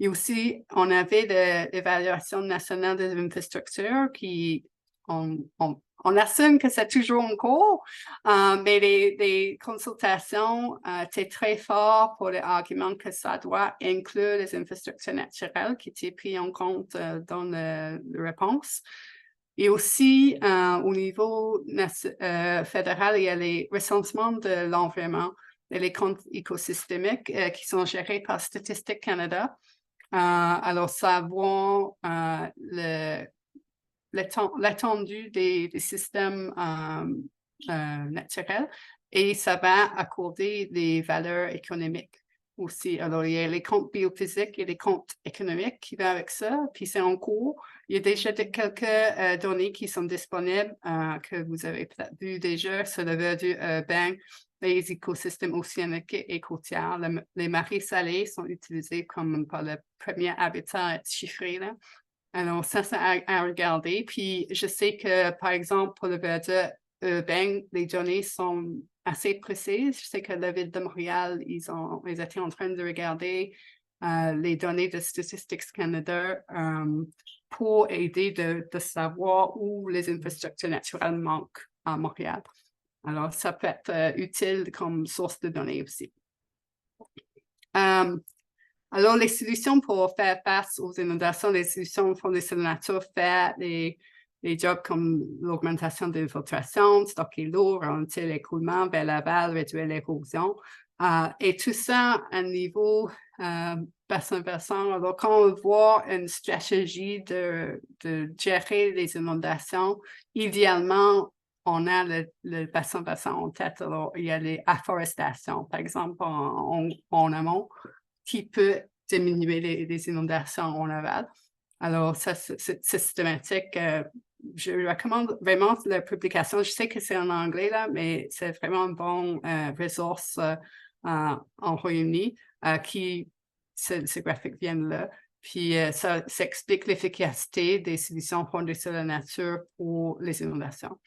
Et aussi, on avait l'évaluation nationale des infrastructures qui, on assume que c'est toujours en cours, mais les consultations étaient très fortes pour l'argument que ça doit inclure les infrastructures naturelles qui étaient prises en compte dans la réponse. Et aussi, au niveau fédéral, il y a les recensements de l'environnement et les comptes écosystémiques qui sont gérés par Statistique Canada. Alors, ça voit l'étendue des systèmes naturels et ça va accorder des valeurs économiques aussi. Alors, il y a les comptes biophysiques et les comptes économiques qui vont avec ça, puis c'est en cours. Il y a déjà quelques données qui sont disponibles que vous avez peut-être vu déjà sur le verdure urbain, les écosystèmes océaniques et côtiers. Les marées salées sont utilisées comme par le premier habitat chiffré, là. Alors, ça, c'est à regarder. Puis, je sais que, par exemple, pour le verdure urbain, les données sont assez précises. Je sais que la Ville de Montréal, ils étaient en train de regarder les données de Statistics Canada pour aider de savoir où les infrastructures naturelles manquent à Montréal. Alors, ça peut être utile comme source de données aussi. Alors, les solutions pour faire face aux inondations, les solutions fondées sur la nature, faire les jobs comme l'augmentation de l'infiltration, stocker l'eau, ralentir l'écoulement vers l'aval, réduire l'érosion. Et tout ça à un niveau bassin-bassin. Alors, quand on voit une stratégie de gérer les inondations, idéalement, on a le bassin-bassin en tête. Alors, il y a les afforestations, par exemple, en amont, qui peut diminuer les inondations en aval. Alors, ça, c'est systématique. Je recommande vraiment la publication. Je sais que c'est en anglais, là, mais c'est vraiment une bonne ressource en Royaume-Uni ces graphiques viennent là. Puis, ça explique l'efficacité des solutions fondées sur la nature pour les inondations.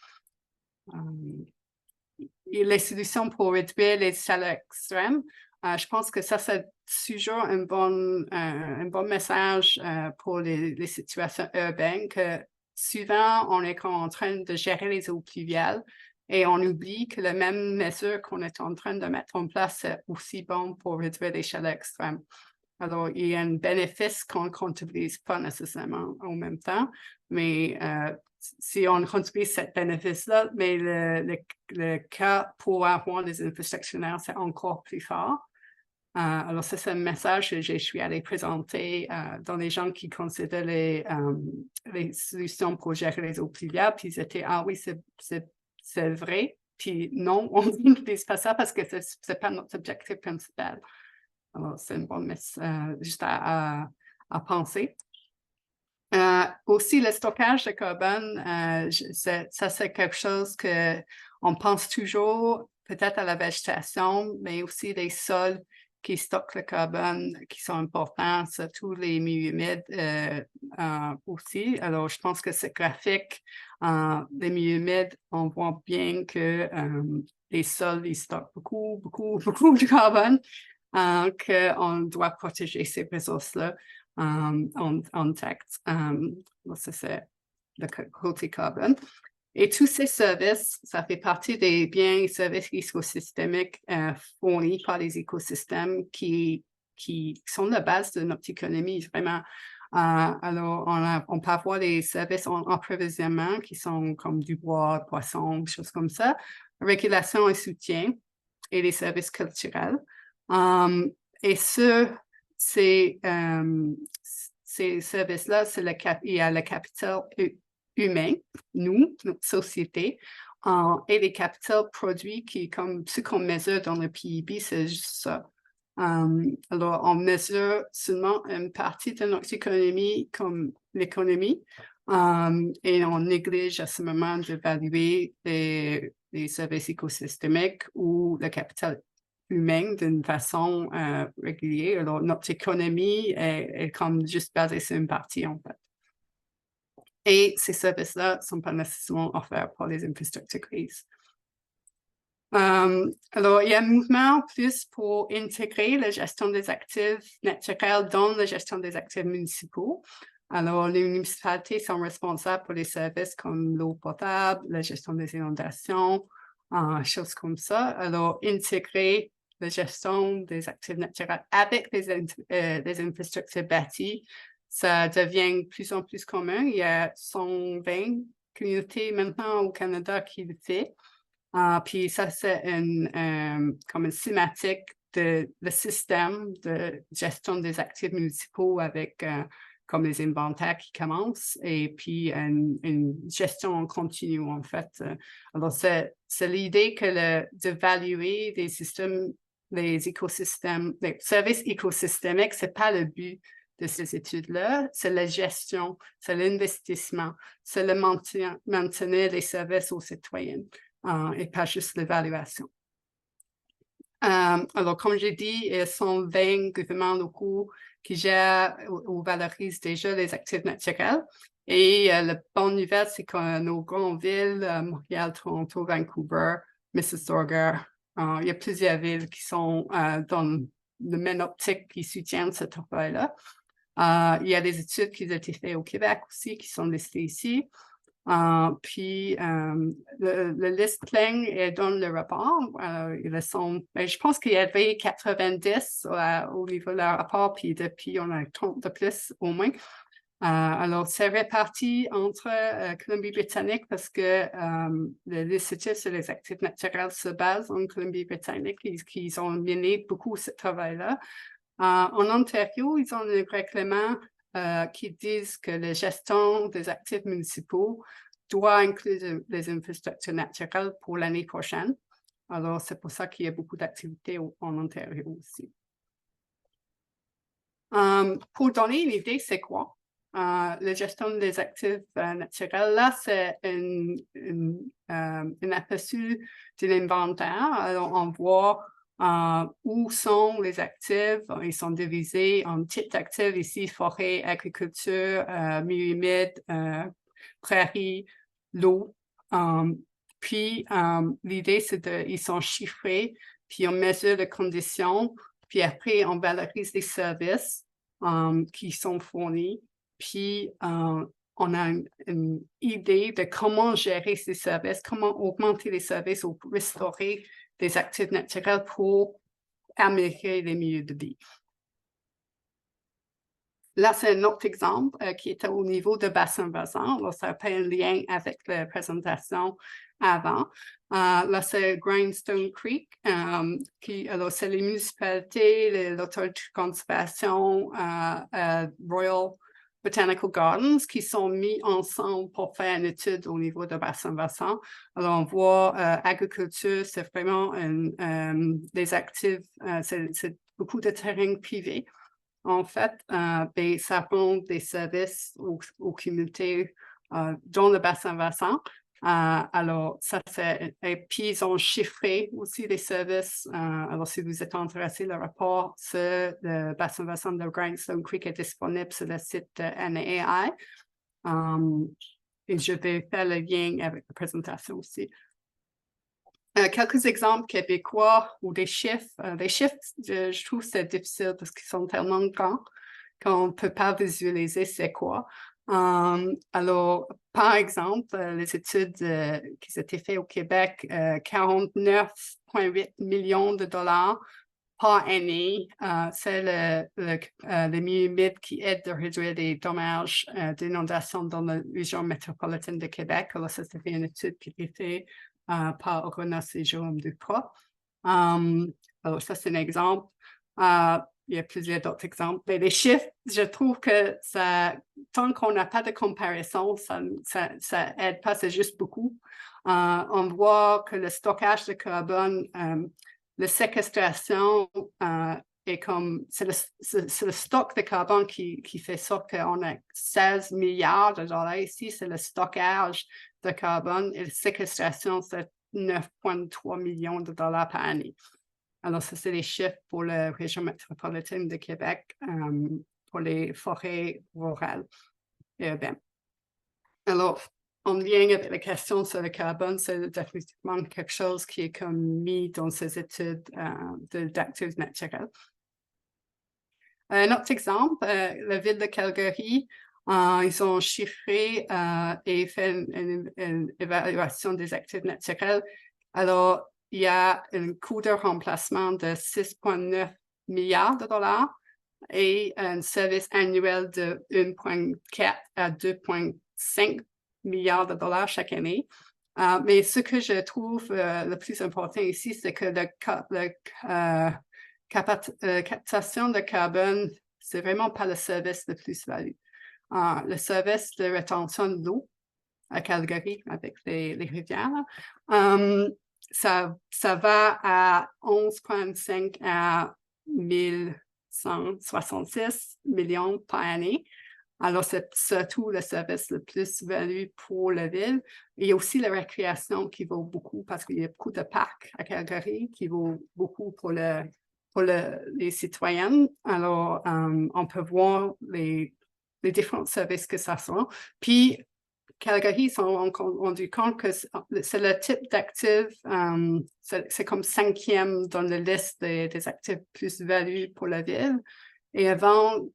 Et les solutions pour réduire les chaleurs extrêmes, je pense que ça, c'est toujours un bon message pour les situations urbaines, que souvent, on est en train de gérer les eaux pluviales et on oublie que la même mesure qu'on est en train de mettre en place, c'est aussi bon pour réduire les chaleurs extrêmes. Alors, il y a un bénéfice qu'on ne comptabilise pas nécessairement en même temps, mais si on comptabilise ce bénéfice-là, mais le cas pour avoir des infrastructures, c'est encore plus fort. Alors, ça, c'est un message que je suis allée présenter dans les gens qui considèrent les solutions pour gérer les eaux pluviales, puis ils étaient « Ah oui, c'est vrai », puis non, on n'utilise pas ça parce que ce n'est pas notre objectif principal. Alors, c'est une bonne juste à penser. Aussi, le stockage de carbone, ça, c'est quelque chose qu'on pense toujours peut-être à la végétation, mais aussi les sols qui stockent le carbone, qui sont importants, surtout les milieux humides aussi. Alors, je pense que ce graphique, les milieux humides, on voit bien que les sols, ils stockent beaucoup de carbone, qu'on doit protéger ces ressources-là intact. Ça, c'est le côté carbone. Et tous ces services, ça fait partie des biens et services écosystémiques fournis par les écosystèmes qui sont la base de notre économie, vraiment. Alors, on peut avoir des services en approvisionnement qui sont comme du bois, poisson, des choses comme ça, régulation et soutien et les services culturels. Et ces services-là, il y a le capital humain, nous, notre société. Et les capitaux produits, qui comme ce qu'on mesure dans le PIB, c'est juste ça. Alors, on mesure seulement une partie de notre économie comme l'économie et on néglige à ce moment d'évaluer les services écosystémiques ou le capital humain d'une façon régulière. Alors, notre économie est comme juste basée sur une partie, en fait. Et ces services-là ne sont pas nécessairement offerts par les infrastructures grises. Alors, il y a un mouvement plus pour intégrer la gestion des actifs naturels dans la gestion des actifs municipaux. Alors, les municipalités sont responsables pour les services comme l'eau potable, la gestion des inondations, choses comme ça. Alors, intégrer la gestion des actifs naturels avec les infrastructures bâties, ça devient de plus en plus commun. Il y a 120 communautés maintenant au Canada qui le font. Puis ça, c'est comme une cinématique de le système de gestion des actifs municipaux avec comme les inventaires qui commencent et puis une gestion en continu, en fait. Alors, c'est l'idée que d'évaluer des systèmes, les écosystèmes, les services écosystémiques, c'est pas le but de ces études-là, c'est la gestion, c'est l'investissement, c'est le maintenir les services aux citoyens. Et pas juste l'évaluation. Alors, comme j'ai dit, il y a 120 gouvernements locaux qui gèrent ou valorisent déjà les actifs naturels. Et la bonne nouvelle, c'est que nos grandes villes, Montréal, Toronto, Vancouver, Mississauga, il y a plusieurs villes qui sont dans le même optique qui soutiennent ce travail-là. Il y a des études qui ont été faites au Québec aussi, qui sont listées ici. Puis, le liste plein est dans le rapport. Je pense qu'il y avait 90 au niveau de leur rapport, puis depuis, on a 30 de plus au moins. Alors, c'est réparti entre Colombie-Britannique parce que l'Institut sur les actifs naturels se base en Colombie-Britannique. Ils ont mené beaucoup ce travail-là. En Ontario, ils ont un règlement qui disent que la gestion des actifs municipaux doit inclure les infrastructures naturelles pour l'année prochaine. Alors, c'est pour ça qu'il y a beaucoup d'activités en Ontario aussi. Pour donner une idée, c'est quoi? La gestion des actifs naturels, là, c'est un aperçu de l'inventaire. Alors, on voit où sont les actifs. Ils sont divisés en types d'actifs ici, forêt, agriculture, milieu humide, prairie, l'eau. Puis, l'idée, c'est qu'ils sont chiffrés, puis on mesure les conditions, puis après, on valorise les services qui sont fournis, puis on a une idée de comment gérer ces services, comment augmenter les services ou restaurer des actifs naturels pour améliorer les milieux de vie. Là, c'est un autre exemple qui est au niveau de bassin versant. Alors, ça fait un lien avec la présentation avant. Là, c'est Grindstone Creek. Alors, c'est les municipalités, l'autorité de conservation, Royal Botanical Gardens qui sont mis ensemble pour faire une étude au niveau de bassin versant. Alors, on voit agriculture, c'est vraiment des actifs, c'est beaucoup de terrain privé. En fait, ça rend des services aux communautés dans le bassin versant. Alors, ça c'est... Et puis, ils ont chiffré aussi les services. Alors, si vous êtes intéressé, le rapport sur le bassin versant de Grindstone Creek est disponible sur le site NAI. Et je vais faire le lien avec la présentation aussi. Quelques exemples québécois ou des chiffres. Les chiffres, je trouve que c'est difficile parce qu'ils sont tellement grands qu'on ne peut pas visualiser c'est quoi. Alors, par exemple, les études qui ont été faites au Québec, 49,8 millions de dollars par année. C'est le milieu humide qui aide à réduire les dommages d'inondation dans la région métropolitaine de Québec. Alors, ça, c'était une étude qui a été faite par Aurenas et Jérôme Ducroix. Alors, ça, c'est un exemple. Il y a plusieurs d'autres exemples. Mais les chiffres, je trouve que ça, tant qu'on n'a pas de comparaison, ça aide pas, c'est juste beaucoup. On voit que le stockage de carbone, la séquestration est comme, c'est le stock de carbone qui fait ça qu'on a 16 milliards de dollars ici, c'est le stockage de carbone et la séquestration, c'est 9,3 millions de dollars par année. Alors, ça, c'est les chiffres pour la région métropolitaine de Québec pour les forêts rurales et urbaines. Alors, en lien avec la question sur le carbone, c'est définitivement quelque chose qui est comme mis dans ces études d'actifs naturels. Un autre exemple, la ville de Calgary, ils ont chiffré et fait une évaluation des actifs naturels. Alors, il y a un coût de remplacement de 6,9 milliards de dollars et un service annuel de 1,4 à 2,5 milliards de dollars chaque année. Mais ce que je trouve le plus important ici, c'est que la captation de carbone, c'est vraiment pas le service de plus-value. Le service de rétention de l'eau à Calgary avec les rivières, ça va à 11,5 à 1,166 millions par année. Alors, c'est surtout le service le plus-value pour la ville. Il y a aussi la récréation qui vaut beaucoup parce qu'il y a beaucoup de parcs à Calgary qui vaut beaucoup pour les citoyennes. Alors, on peut voir les différents services que ça sont. Puis, Calgary se sont rendu compte que c'est le type d'actifs, c'est comme 5e dans la liste des actifs plus-value pour la ville. Et avant,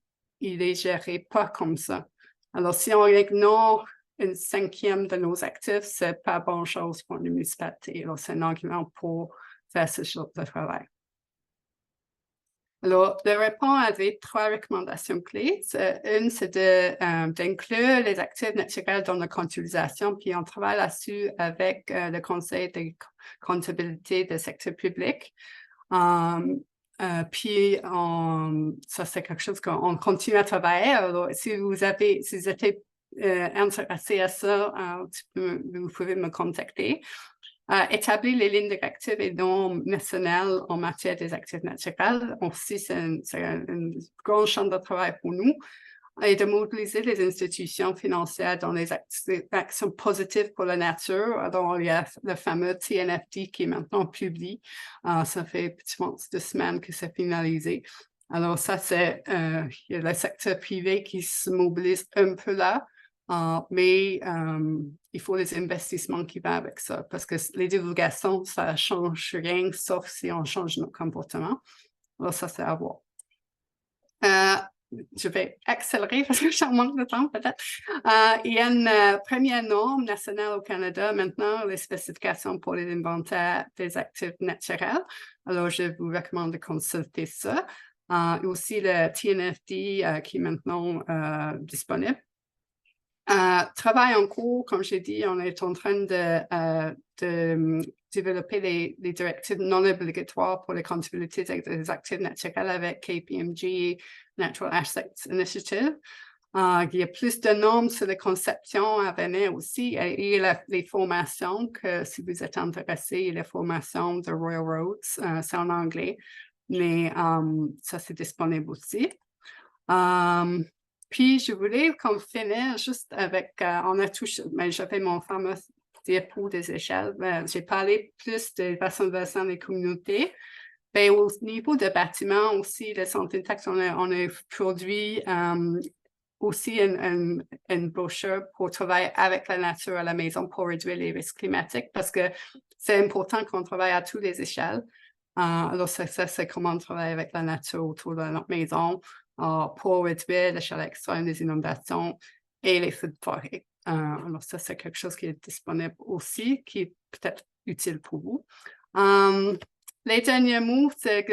il les gérait pas comme ça. Alors, si on ignore une 5e de nos actifs, c'est pas bonne chose pour la municipalité. Alors, c'est un argument pour faire ce genre de travail. Alors, le rapport avait 3 recommandations clés. Une, c'est d'inclure les actifs naturels dans la comptabilisation, puis on travaille là-dessus avec le Conseil de comptabilité du secteur public. Puis, ça, c'est quelque chose qu'on continue à travailler. Alors, si vous êtes intéressé à ça, vous pouvez me contacter. Établir les lignes directives et normes nationales en matière des actifs naturels. Aussi, c'est un grand champ de travail pour nous. Et de mobiliser les institutions financières dans les actions positives pour la nature. Alors, il y a le fameux TNFD qui est maintenant publié. Ça fait pratiquement 2 semaines que c'est finalisé. Alors, ça, c'est il y a le secteur privé qui se mobilise un peu là. Mais il faut les investissements qui vont avec ça parce que les divulgations, ça ne change rien sauf si on change notre comportement. Alors, ça, c'est à voir. Je vais accélérer parce que j'en manque de temps peut-être. Il y a une première norme nationale au Canada maintenant, les spécifications pour les inventaires des actifs naturels. Alors, je vous recommande de consulter ça. Aussi le TNFD qui est maintenant disponible. Travail en cours, comme j'ai dit, on est en train de développer les directives non obligatoires pour les comptabilités des actifs naturels avec KPMG Natural Assets Initiative. Il y a plus de normes sur les conceptions à venir aussi et les formations que si vous êtes intéressé, les formations de Royal Roads, c'est en anglais, mais ça c'est disponible aussi. Puis, je voulais qu'on finisse juste avec, on a touché, mais j'avais mon fameux diapo des échelles. J'ai parlé plus de bassin des communautés. Ben, au niveau de bâtiments aussi, le Santé Tax, on a produit aussi une brochure pour travailler avec la nature à la maison pour réduire les risques climatiques parce que c'est important qu'on travaille à toutes les échelles. Alors, ça c'est comment on travaille avec la nature autour de notre maison. Pour réduire les chaleur extrême des inondations et les feux de forêt. Alors, ça, c'est quelque chose qui est disponible aussi, qui est peut-être utile pour vous. Les derniers mots, c'est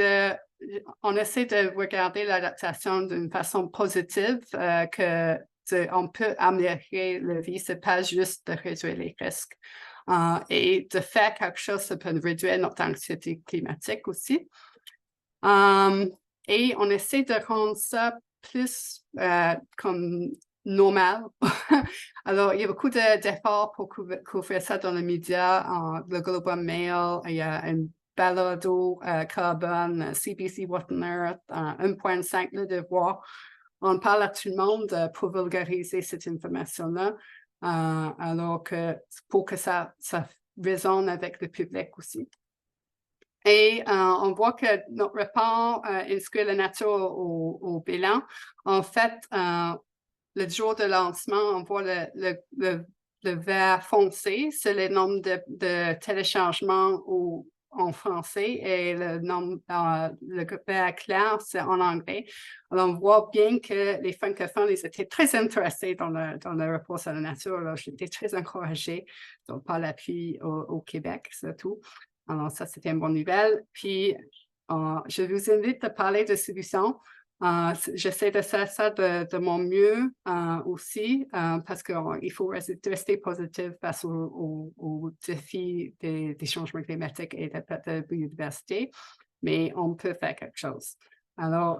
qu'on essaie de regarder l'adaptation d'une façon positive, qu'on peut améliorer la vie, ce n'est pas juste de réduire les risques. Et de faire quelque chose, ça peut réduire notre anxiété climatique aussi. Et on essaie de rendre ça plus comme normal. Alors, il y a beaucoup d'efforts pour couvrir ça dans les médias. Le Globe and Mail, il y a un balado carbone, CBC What on Earth, 1.5 Le Devoir. On parle à tout le monde pour vulgariser cette information-là, alors que pour que ça résonne avec le public aussi. Et on voit que notre rapport inscrit la nature au bilan. En fait, le jour de lancement, on voit le vert foncé, c'est le nombre de téléchargements en français et le vert clair, c'est en anglais. Alors, on voit bien que les francophones, ils étaient très intéressés dans le rapport sur la nature. Alors, j'étais très encouragée par l'appui au Québec, surtout. Alors, ça, c'était une bonne nouvelle. Puis, je vous invite à parler de solutions. J'essaie de faire ça de mon mieux aussi, parce qu'il faut rester positif face aux défis des changements climatiques et de la biodiversité, mais on peut faire quelque chose. Alors,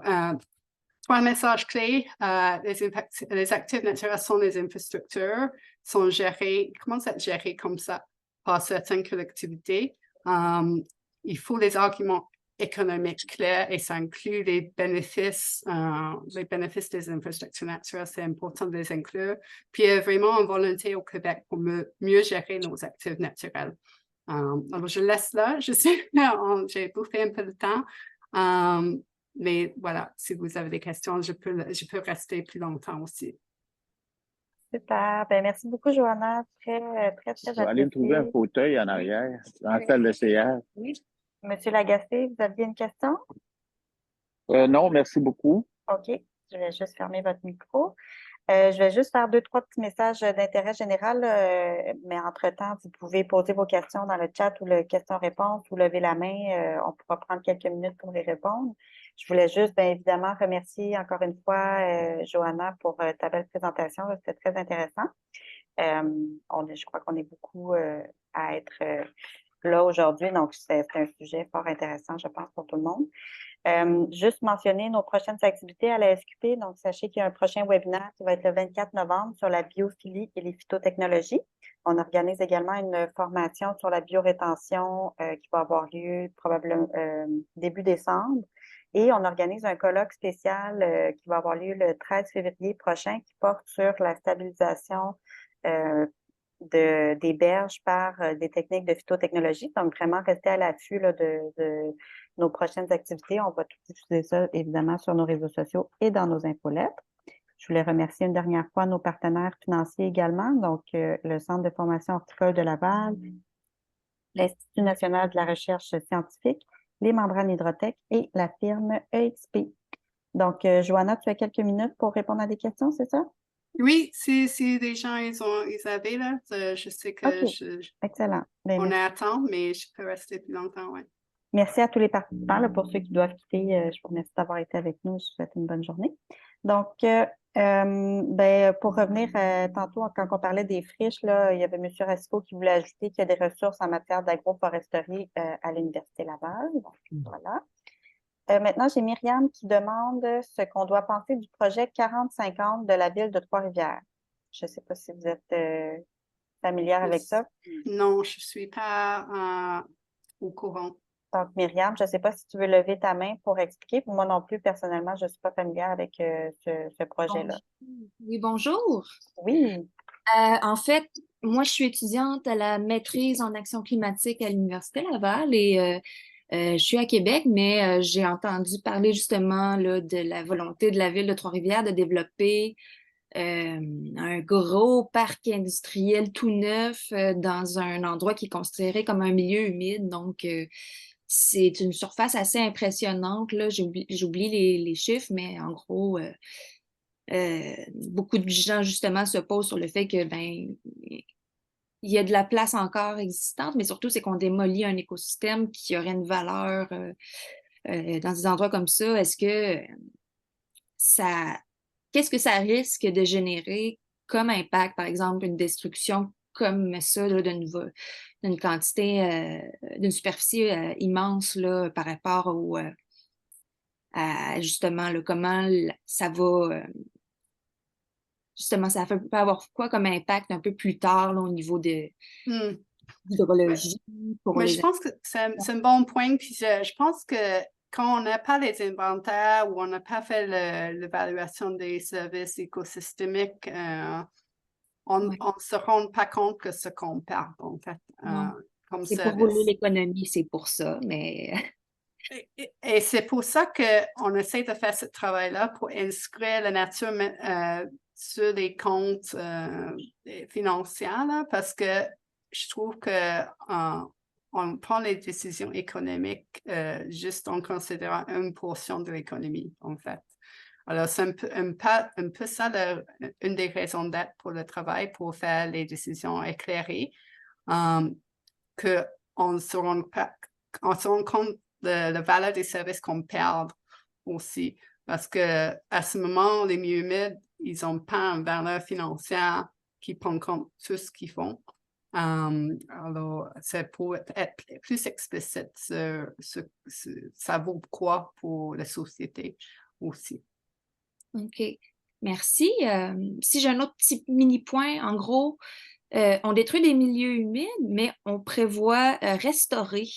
3 messages clés. Les actifs naturels sont des infrastructures, sont gérés, commencent à être gérés comme ça par certaines collectivités. Il faut des arguments économiques clairs et ça inclut les bénéfices des infrastructures naturelles. C'est important de les inclure. Puis, il y a vraiment une volonté au Québec pour mieux gérer nos actifs naturels. Alors, je laisse là. Je sais, j'ai bouffé un peu de temps. Mais voilà, si vous avez des questions, je peux rester plus longtemps aussi. Super. Ben, merci beaucoup, Johanna. Très, très, très Je vais aller me trouver un apprécié. fauteuil en arrière, dans la salle de CR. Oui. Monsieur Lagacé, vous aviez une question? Non, merci beaucoup. OK. Je vais juste fermer votre micro. Je vais juste faire 2-3 petits messages d'intérêt général, mais entre-temps, vous pouvez poser vos questions dans le chat ou le question-réponse ou lever la main. On pourra prendre quelques minutes pour y répondre. Je voulais juste, bien évidemment, remercier encore une fois Johanna pour ta belle présentation. C'était très intéressant. Je crois qu'on est beaucoup à être là aujourd'hui, donc c'est un sujet fort intéressant, je pense, pour tout le monde. Juste mentionner nos prochaines activités à la SQP. Donc, sachez qu'il y a un prochain webinaire qui va être le 24 novembre sur la biophilie et les phytotechnologies. On organise également une formation sur la biorétention qui va avoir lieu probablement début décembre. Et on organise un colloque spécial qui va avoir lieu le 13 février prochain qui porte sur la stabilisation des berges par des techniques de phytotechnologie. Donc, vraiment rester à l'affût de nos prochaines activités. On va tout diffuser ça, évidemment, sur nos réseaux sociaux et dans nos infolettes. Je voulais remercier une dernière fois nos partenaires financiers également, donc le Centre de formation horticole de Laval, l'Institut national de la recherche scientifique, les membranes Hydrotech et la firme EXP. Donc, Johanna, tu as quelques minutes pour répondre à des questions, c'est ça? Oui, si des gens, ils avaient, là, je sais que excellent. Ben, on est à temps, mais je peux rester plus longtemps, oui. Merci à tous les participants. Là, pour ceux qui doivent quitter, je vous remercie d'avoir été avec nous. Je vous souhaite une bonne journée. Donc, pour revenir tantôt, quand on parlait des friches, là, il y avait M. Racicot qui voulait ajouter qu'il y a des ressources en matière d'agroforesterie à l'Université Laval. Donc, voilà. Maintenant, j'ai Myriam qui demande ce qu'on doit penser du projet 40-50 de la ville de Trois-Rivières. Je ne sais pas si vous êtes familière avec ça. Non, je ne suis pas au courant. Donc, Myriam, je ne sais pas si tu veux lever ta main pour expliquer. Moi non plus, personnellement, je ne suis pas familière avec ce projet-là. Oui, bonjour. Oui. En fait, moi, je suis étudiante à la maîtrise en action climatique à l'Université Laval et je suis à Québec, mais j'ai entendu parler justement là, de la volonté de la ville de Trois-Rivières de développer un gros parc industriel tout neuf dans un endroit qui est considéré comme un milieu humide. Donc, c'est une surface assez impressionnante. Là. J'oublie les chiffres, mais en gros, beaucoup de gens justement se posent sur le fait que il y a de la place encore existante, mais surtout, c'est qu'on démolit un écosystème qui aurait une valeur dans des endroits comme ça. Qu'est-ce que ça risque de générer comme impact, par exemple, une destruction comme ça là, d'une quantité, d'une superficie immense là, par rapport à justement là, comment ça va justement, peut avoir quoi comme impact un peu plus tard là, au niveau de Hmm. l'hydrologie pour Mais les je pense que c'est un bon point. Puis je pense que quand on n'a pas les inventaires ou on n'a pas fait l'évaluation des services écosystémiques, on ne se rend pas compte que ce qu'on perd, en fait, Non. comme C'est pour rouler service. l'économie, c'est pour ça, mais Et c'est pour ça qu'on essaie de faire ce travail-là pour inscrire la nature sur les comptes financiers, là, parce que je trouve que on prend les décisions économiques juste en considérant une portion de l'économie, en fait. Alors, c'est un peu ça une des raisons d'être pour le travail, pour faire les décisions éclairées, qu'on se rend compte de la valeur des services qu'on perd aussi. Parce que à ce moment, les milieux humides, ils n'ont pas une valeur financière qui prend compte tout ce qu'ils font. Alors, c'est pour être plus explicite, ça vaut quoi pour la société aussi. OK. Merci. Si j'ai un autre petit mini-point, en gros, on détruit des milieux humides, mais on prévoit restaurer.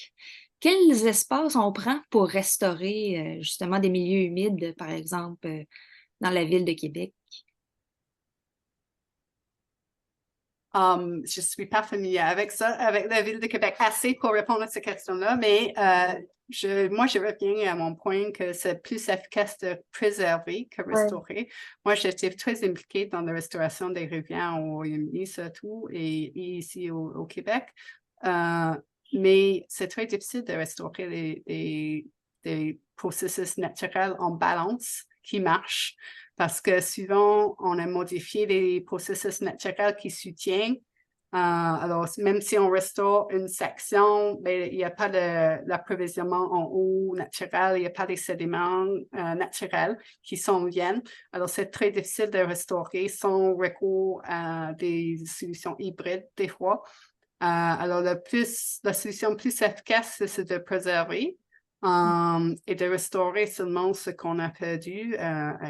Quels espaces on prend pour restaurer justement des milieux humides, par exemple, dans la ville de Québec? Je ne suis pas familière avec ça, avec la Ville de Québec, assez pour répondre à cette question-là, mais moi, je reviens à mon point que c'est plus efficace de préserver que restaurer. Moi, j'étais très impliquée dans la restauration des rivières au Royaume-Uni, surtout, et ici au Québec. Mais c'est très difficile de restaurer des processus naturels en balance qui marchent. Parce que souvent, on a modifié les processus naturels qui soutiennent. Alors, même si on restaure une section, ben, il n'y a pas l'approvisionnement en eau naturelle, il n'y a pas des sédiments naturels qui s'en viennent. Alors, c'est très difficile de restaurer sans recours à des solutions hybrides des fois. Alors, la solution plus efficace, c'est de préserver. Et de restaurer seulement ce qu'on a perdu.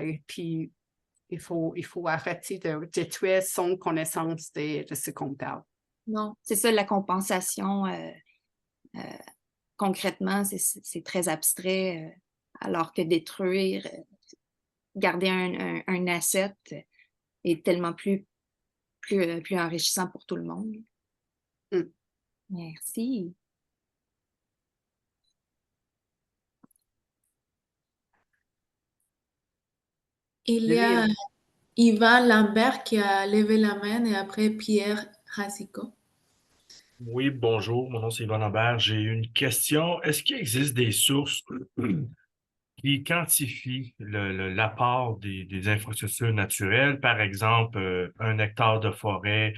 Et puis, il faut arrêter de détruire sans connaissance de ce qu'on perd. Non, c'est ça, la compensation. Concrètement, c'est très abstrait, alors que détruire, garder un asset est tellement plus enrichissant pour tout le monde. Mm. Merci. Il y a Yvan Lambert qui a levé la main et après Pierre Rasico. Oui, bonjour, mon nom c'est Yvan Lambert. J'ai une question. Est-ce qu'il existe des sources qui quantifient l'apport des infrastructures naturelles? Par exemple, 1 hectare de forêt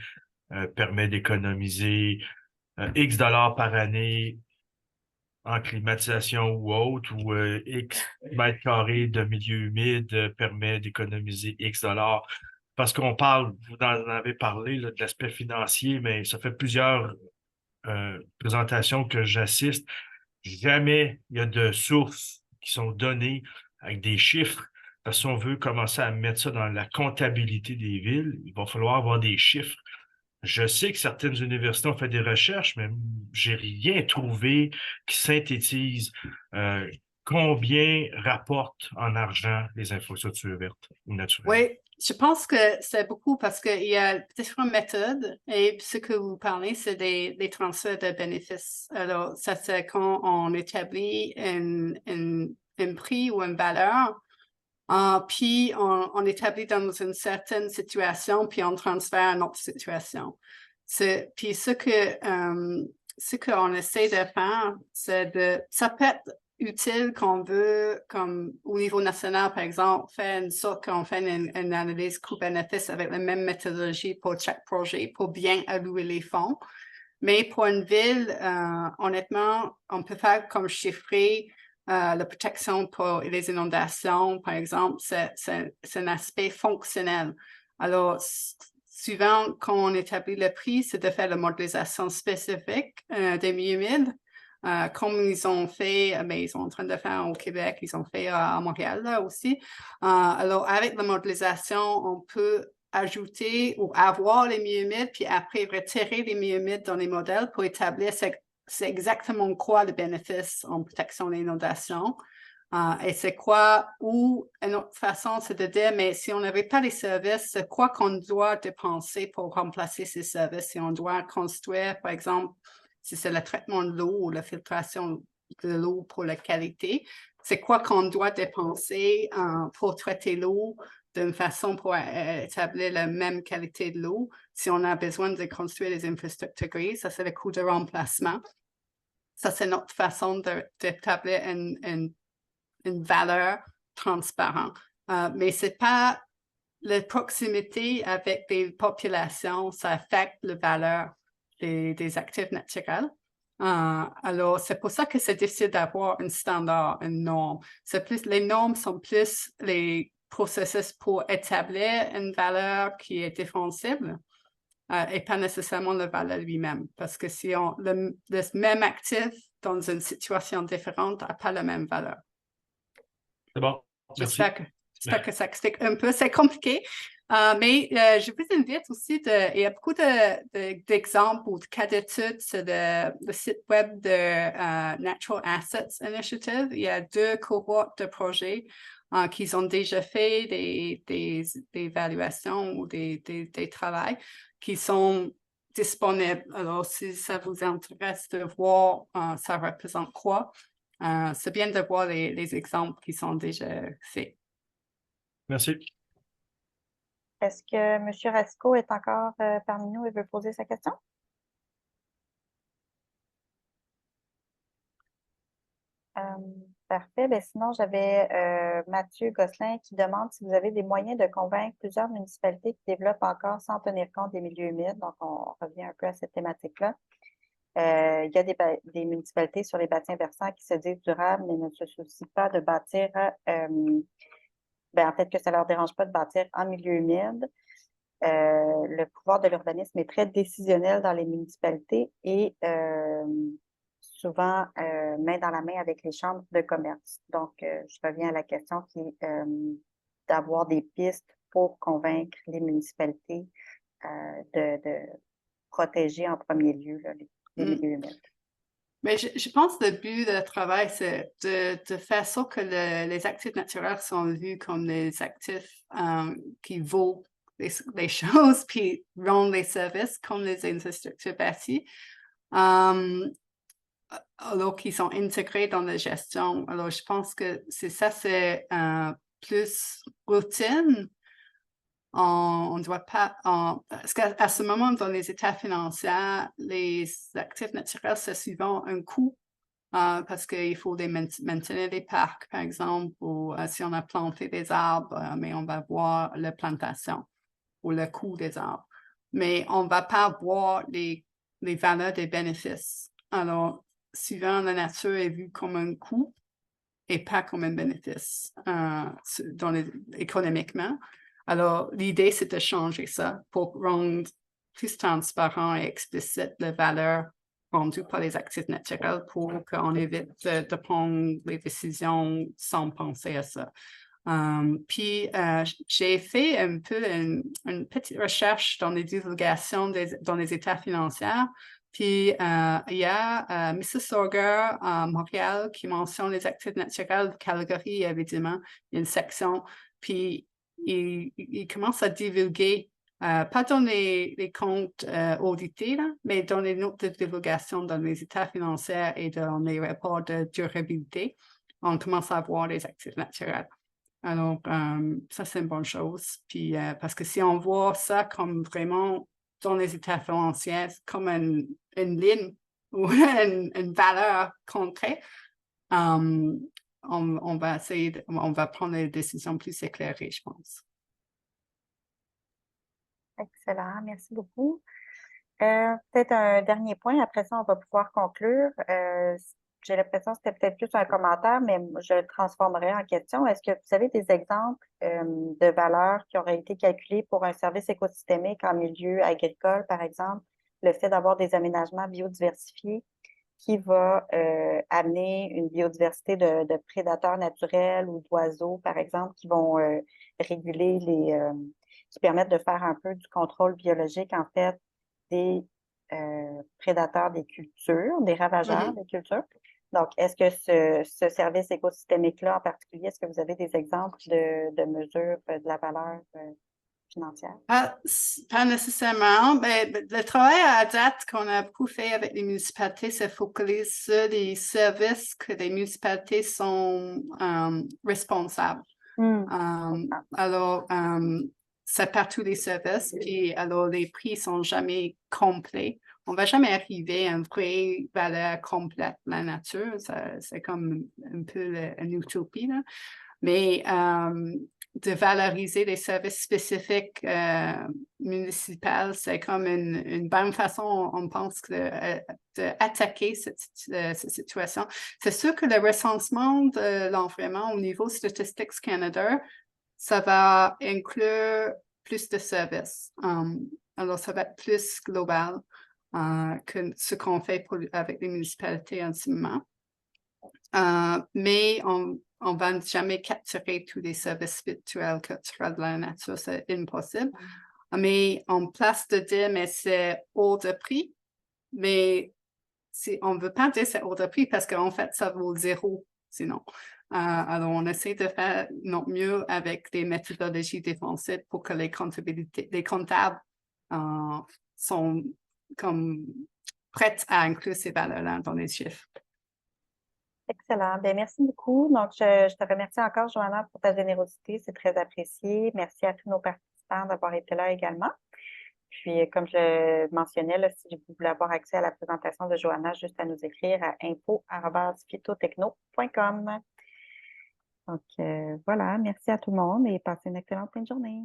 permet d'économiser X dollars par année en climatisation ou autre, ou X mètres carrés de milieu humide permet d'économiser X dollars. Parce qu'on parle, vous en avez parlé là, de l'aspect financier, mais ça fait plusieurs présentations que j'assiste. Jamais il y a de sources qui sont données avec des chiffres. Parce que si on veut commencer à mettre ça dans la comptabilité des villes, il va falloir avoir des chiffres. Je sais que certaines universités ont fait des recherches, mais j'ai rien trouvé qui synthétise combien rapportent en argent les infrastructures vertes ou naturelles. Oui, je pense que c'est beaucoup parce qu'il y a différentes méthodes et ce que vous parlez, c'est des transferts de bénéfices. Alors, ça, c'est quand on établit un prix ou une valeur. Puis on établit dans une certaine situation, puis on transfère à une autre situation. Puis ce qu'on essaie de faire, ça peut être utile qu'on veut, comme au niveau national, par exemple, faire une sorte qu'on fait une analyse coût-bénéfice avec la même méthodologie pour chaque projet, pour bien allouer les fonds. Mais pour une ville, honnêtement, on peut faire comme chiffrer la protection pour les inondations, par exemple, c'est un aspect fonctionnel. Alors, souvent, quand on établit le prix, c'est de faire la modélisation spécifique des milieux humides, comme ils ont fait, ils sont en train de faire au Québec, ils ont fait à Montréal là aussi. Alors, avec la modélisation, on peut ajouter ou avoir les milieux humides, puis après retirer les milieux humides dans les modèles pour établir c'est exactement quoi le bénéfice en protection des inondations. Et c'est quoi, ou une autre façon, c'est de dire, mais si on n'avait pas les services, c'est quoi qu'on doit dépenser pour remplacer ces services? Si on doit construire, par exemple, si c'est le traitement de l'eau ou la filtration de l'eau pour la qualité, c'est quoi qu'on doit dépenser pour traiter l'eau d'une façon pour établir la même qualité de l'eau? Si on a besoin de construire des infrastructures grises, ça c'est le coût de remplacement. Ça, c'est notre façon d'établir une valeur transparente. Mais ce n'est pas la proximité avec des populations, ça affecte la valeur des actifs naturels. Alors, c'est pour ça que c'est difficile d'avoir un standard, une norme. Les normes sont plus les processus pour établir une valeur qui est défensible et pas nécessairement la valeur lui-même. Parce que si le même actif dans une situation différente n'a pas la même valeur. C'est bon. Merci. J'espère que ça explique un peu. C'est compliqué, mais je vous invite aussi, il y a beaucoup d'exemples ou de cas d'études sur le site web de Natural Assets Initiative. Il y a 2 cohortes de projets qui ont déjà fait des évaluations ou des travaux qui sont disponibles. Alors, si ça vous intéresse de voir ça représente quoi, c'est bien de voir les exemples qui sont déjà faits. Merci. Est-ce que M. Rasco est encore parmi nous et veut poser sa question? Parfait. Ben, sinon, j'avais Mathieu Gosselin qui demande si vous avez des moyens de convaincre plusieurs municipalités qui développent encore sans tenir compte des milieux humides. Donc, on revient un peu à cette thématique-là. Il y a des municipalités sur les bassins versants qui se disent durables, mais ne se soucient pas de bâtir, en fait, que ça ne leur dérange pas de bâtir en milieu humide. Le pouvoir de l'urbanisme est très décisionnel dans les municipalités et souvent main dans la main avec les chambres de commerce. Donc, je reviens à la question qui est d'avoir des pistes pour convaincre les municipalités de protéger en premier lieu là, les milieux humides. Mais je pense que le but de travail, c'est de faire ça que les actifs naturels sont vus comme des actifs qui vaut les choses puis rendent les services comme les infrastructures bâties. Alors qu'ils sont intégrés dans la gestion. Alors, je pense que c'est plus routine. On ne doit pas... parce qu'à ce moment, dans les états financiers, les actifs naturels, c'est souvent un coût parce qu'il faut maintenir les parcs, par exemple, ou si on a planté des arbres, mais on va voir la plantation ou le coût des arbres. Mais on ne va pas voir les valeurs des bénéfices. Alors, souvent, la nature est vue comme un coût et pas comme un bénéfice économiquement. Alors, l'idée, c'est de changer ça pour rendre plus transparent et explicite la valeur rendue par les actifs naturels pour qu'on évite de prendre les décisions sans penser à ça. Puis, j'ai fait un peu une petite recherche dans les divulgations dans les états financiers. Puis, il y a Mississauga, Montréal, qui mentionne les actifs naturels. Calgary, évidemment, il y a une section. Puis, il commence à divulguer, pas dans les comptes audités, là, mais dans les notes de divulgation dans les états financiers et dans les rapports de durabilité. On commence à voir les actifs naturels. Alors, ça, c'est une bonne chose. Puis, parce que si on voit ça comme vraiment dans les états financiers, comme une ligne ou une valeur concrète, on va essayer, on va prendre des décisions plus éclairées, je pense. Excellent, merci beaucoup. Peut-être un dernier point, après ça, on va pouvoir conclure. J'ai l'impression que c'était peut-être plus un commentaire, mais je le transformerai en question. Est-ce que vous avez des exemples de valeurs qui auraient été calculées pour un service écosystémique en milieu agricole, par exemple, le fait d'avoir des aménagements biodiversifiés qui va amener une biodiversité de prédateurs naturels ou d'oiseaux, par exemple, qui vont réguler qui permettent de faire un peu du contrôle biologique, en fait, des prédateurs des cultures, des ravageurs des cultures. Donc, est-ce que ce service écosystémique-là en particulier, est-ce que vous avez des exemples de mesures de la valeur financière? Pas nécessairement. Le travail à date qu'on a beaucoup fait avec les municipalités se focalise sur les services que les municipalités sont responsables. Alors, c'est partout les services, puis alors les prix sont jamais complets. On va jamais arriver à une vraie valeur complète de la nature. C'est comme un peu une utopie, là. Mais de valoriser les services spécifiques municipaux, c'est comme une bonne façon, on pense, d'attaquer cette situation. C'est sûr que le recensement de l'environnement au niveau Statistics Canada, ça va inclure plus de services. Alors, ça va être plus global que ce qu'on fait avec les municipalités en ce moment. Mais on ne va jamais capturer tous les services spirituels, culturels de la nature, c'est impossible. Mais on place de dire, mais c'est hors de prix. Mais on ne veut pas dire c'est hors de prix parce qu'en fait, ça vaut 0 sinon. Alors, on essaie de faire notre mieux avec des méthodologies défensives pour que les comptables sont comme prêts à inclure ces valeurs-là dans les chiffres. Excellent. Bien, merci beaucoup. Donc, je te remercie encore, Joanna, pour ta générosité. C'est très apprécié. Merci à tous nos participants d'avoir été là également. Puis, comme je mentionnais, là, si vous voulez avoir accès à la présentation de Joanna, juste à nous écrire à info@phytotechno.com. Donc, voilà. Merci à tout le monde et passez une excellente fin de journée.